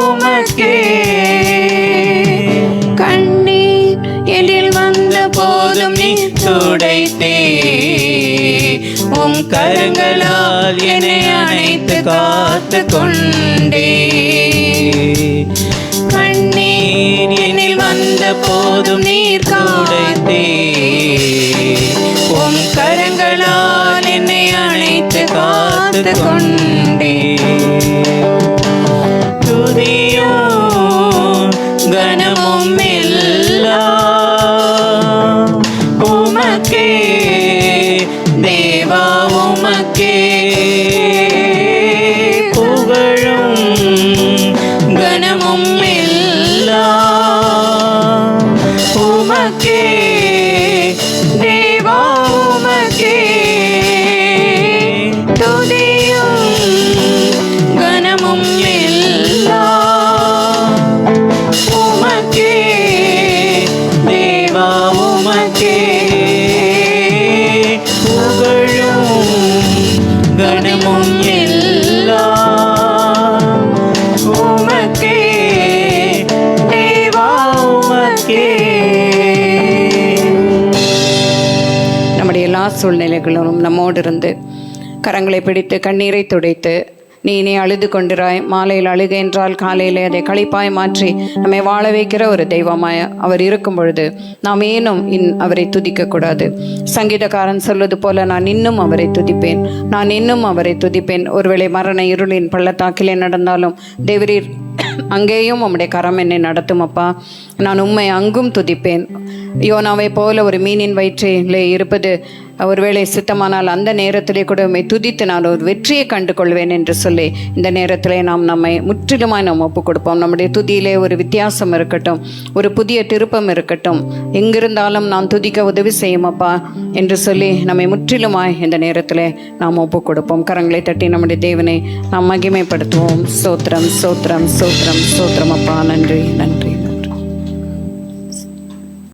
Speaker 3: உமக்கே.
Speaker 2: துடைத்தே உம் கரங்களால் என்னை அணைத்து காத்து கொண்டே கண்ணீர் என்னில் வந்த போதும் நீர் துடைத்தே உம் கரங்களால் என்னை அணைத்து காத்து கொண்டே துதியோ கனமும் எல்லாம் உமக்கே தேவா உமக்கே புகழும் கனமும் எல்லாம் உமக்கே தேவா உமக்கே துதியும் கனமும் எல்லாம் உமக்கே தேவா உமக்கே புகழும் கனமும் எல்லாம் உமக்கே தேவா உமக்கே.
Speaker 3: நம்முடைய எல்லா சூழ்நிலைகளிலும் நம்மோடு இருந்து கரங்களை பிடித்து கண்ணீரை துடைத்து நீ இனி அழுது கொண்டிராய், மாலையில் அழுக என்றால் காலையில் அதை களிப்பாய் மாற்றி நம்மை வாழ வைக்கிற ஒரு தெய்வமாய் அவர் இருக்கும் பொழுது நாம் ஏனும் அவரை துதிக்கக்கூடாது? சங்கீதக்காரன் சொல்வது போல நான் இன்னும் அவரை துதிப்பேன், நான் இன்னும் அவரை துதிப்பேன். ஒருவேளை மரண இருளின் பள்ளத்தாக்கிலே நடந்தாலும் தேவரீர் அங்கேயும் உம்முடைய கரம் என்னை நடத்தும் அப்பா, நான் உம்மை அங்கும் துதிப்பேன். யோனாவை போல ஒரு மீனின் வயிற்றிலே இருப்பது ஒருவேளை சித்தமானால் அந்த நேரத்திலே கூட உம்மை துதித்து நான் ஒரு வெற்றியை கண்டு கொள்வேன் என்று சொல்லி இந்த நேரத்திலே நாம் நம்மை முற்றிலுமாய் நாம் ஒப்பு கொடுப்போம். நம்முடைய துதியிலே ஒரு வித்தியாசம் இருக்கட்டும், ஒரு புதிய திருப்பம் இருக்கட்டும். எங்கிருந்தாலும் நாம் துதிக்க உதவி செய்யும் அப்பா என்று சொல்லி நம்மை முற்றிலுமாய் இந்த நேரத்திலே நாம் ஒப்பு கொடுப்போம். கரங்களை தட்டி நம்முடைய தேவனை நாம் மகிமைப்படுத்துவோம். ஸ்தோத்திரம் ஸ்தோத்திரம் ஸ்தோத்திரம் ஸ்தோத்திரம் அப்பா, நன்றி நன்றி.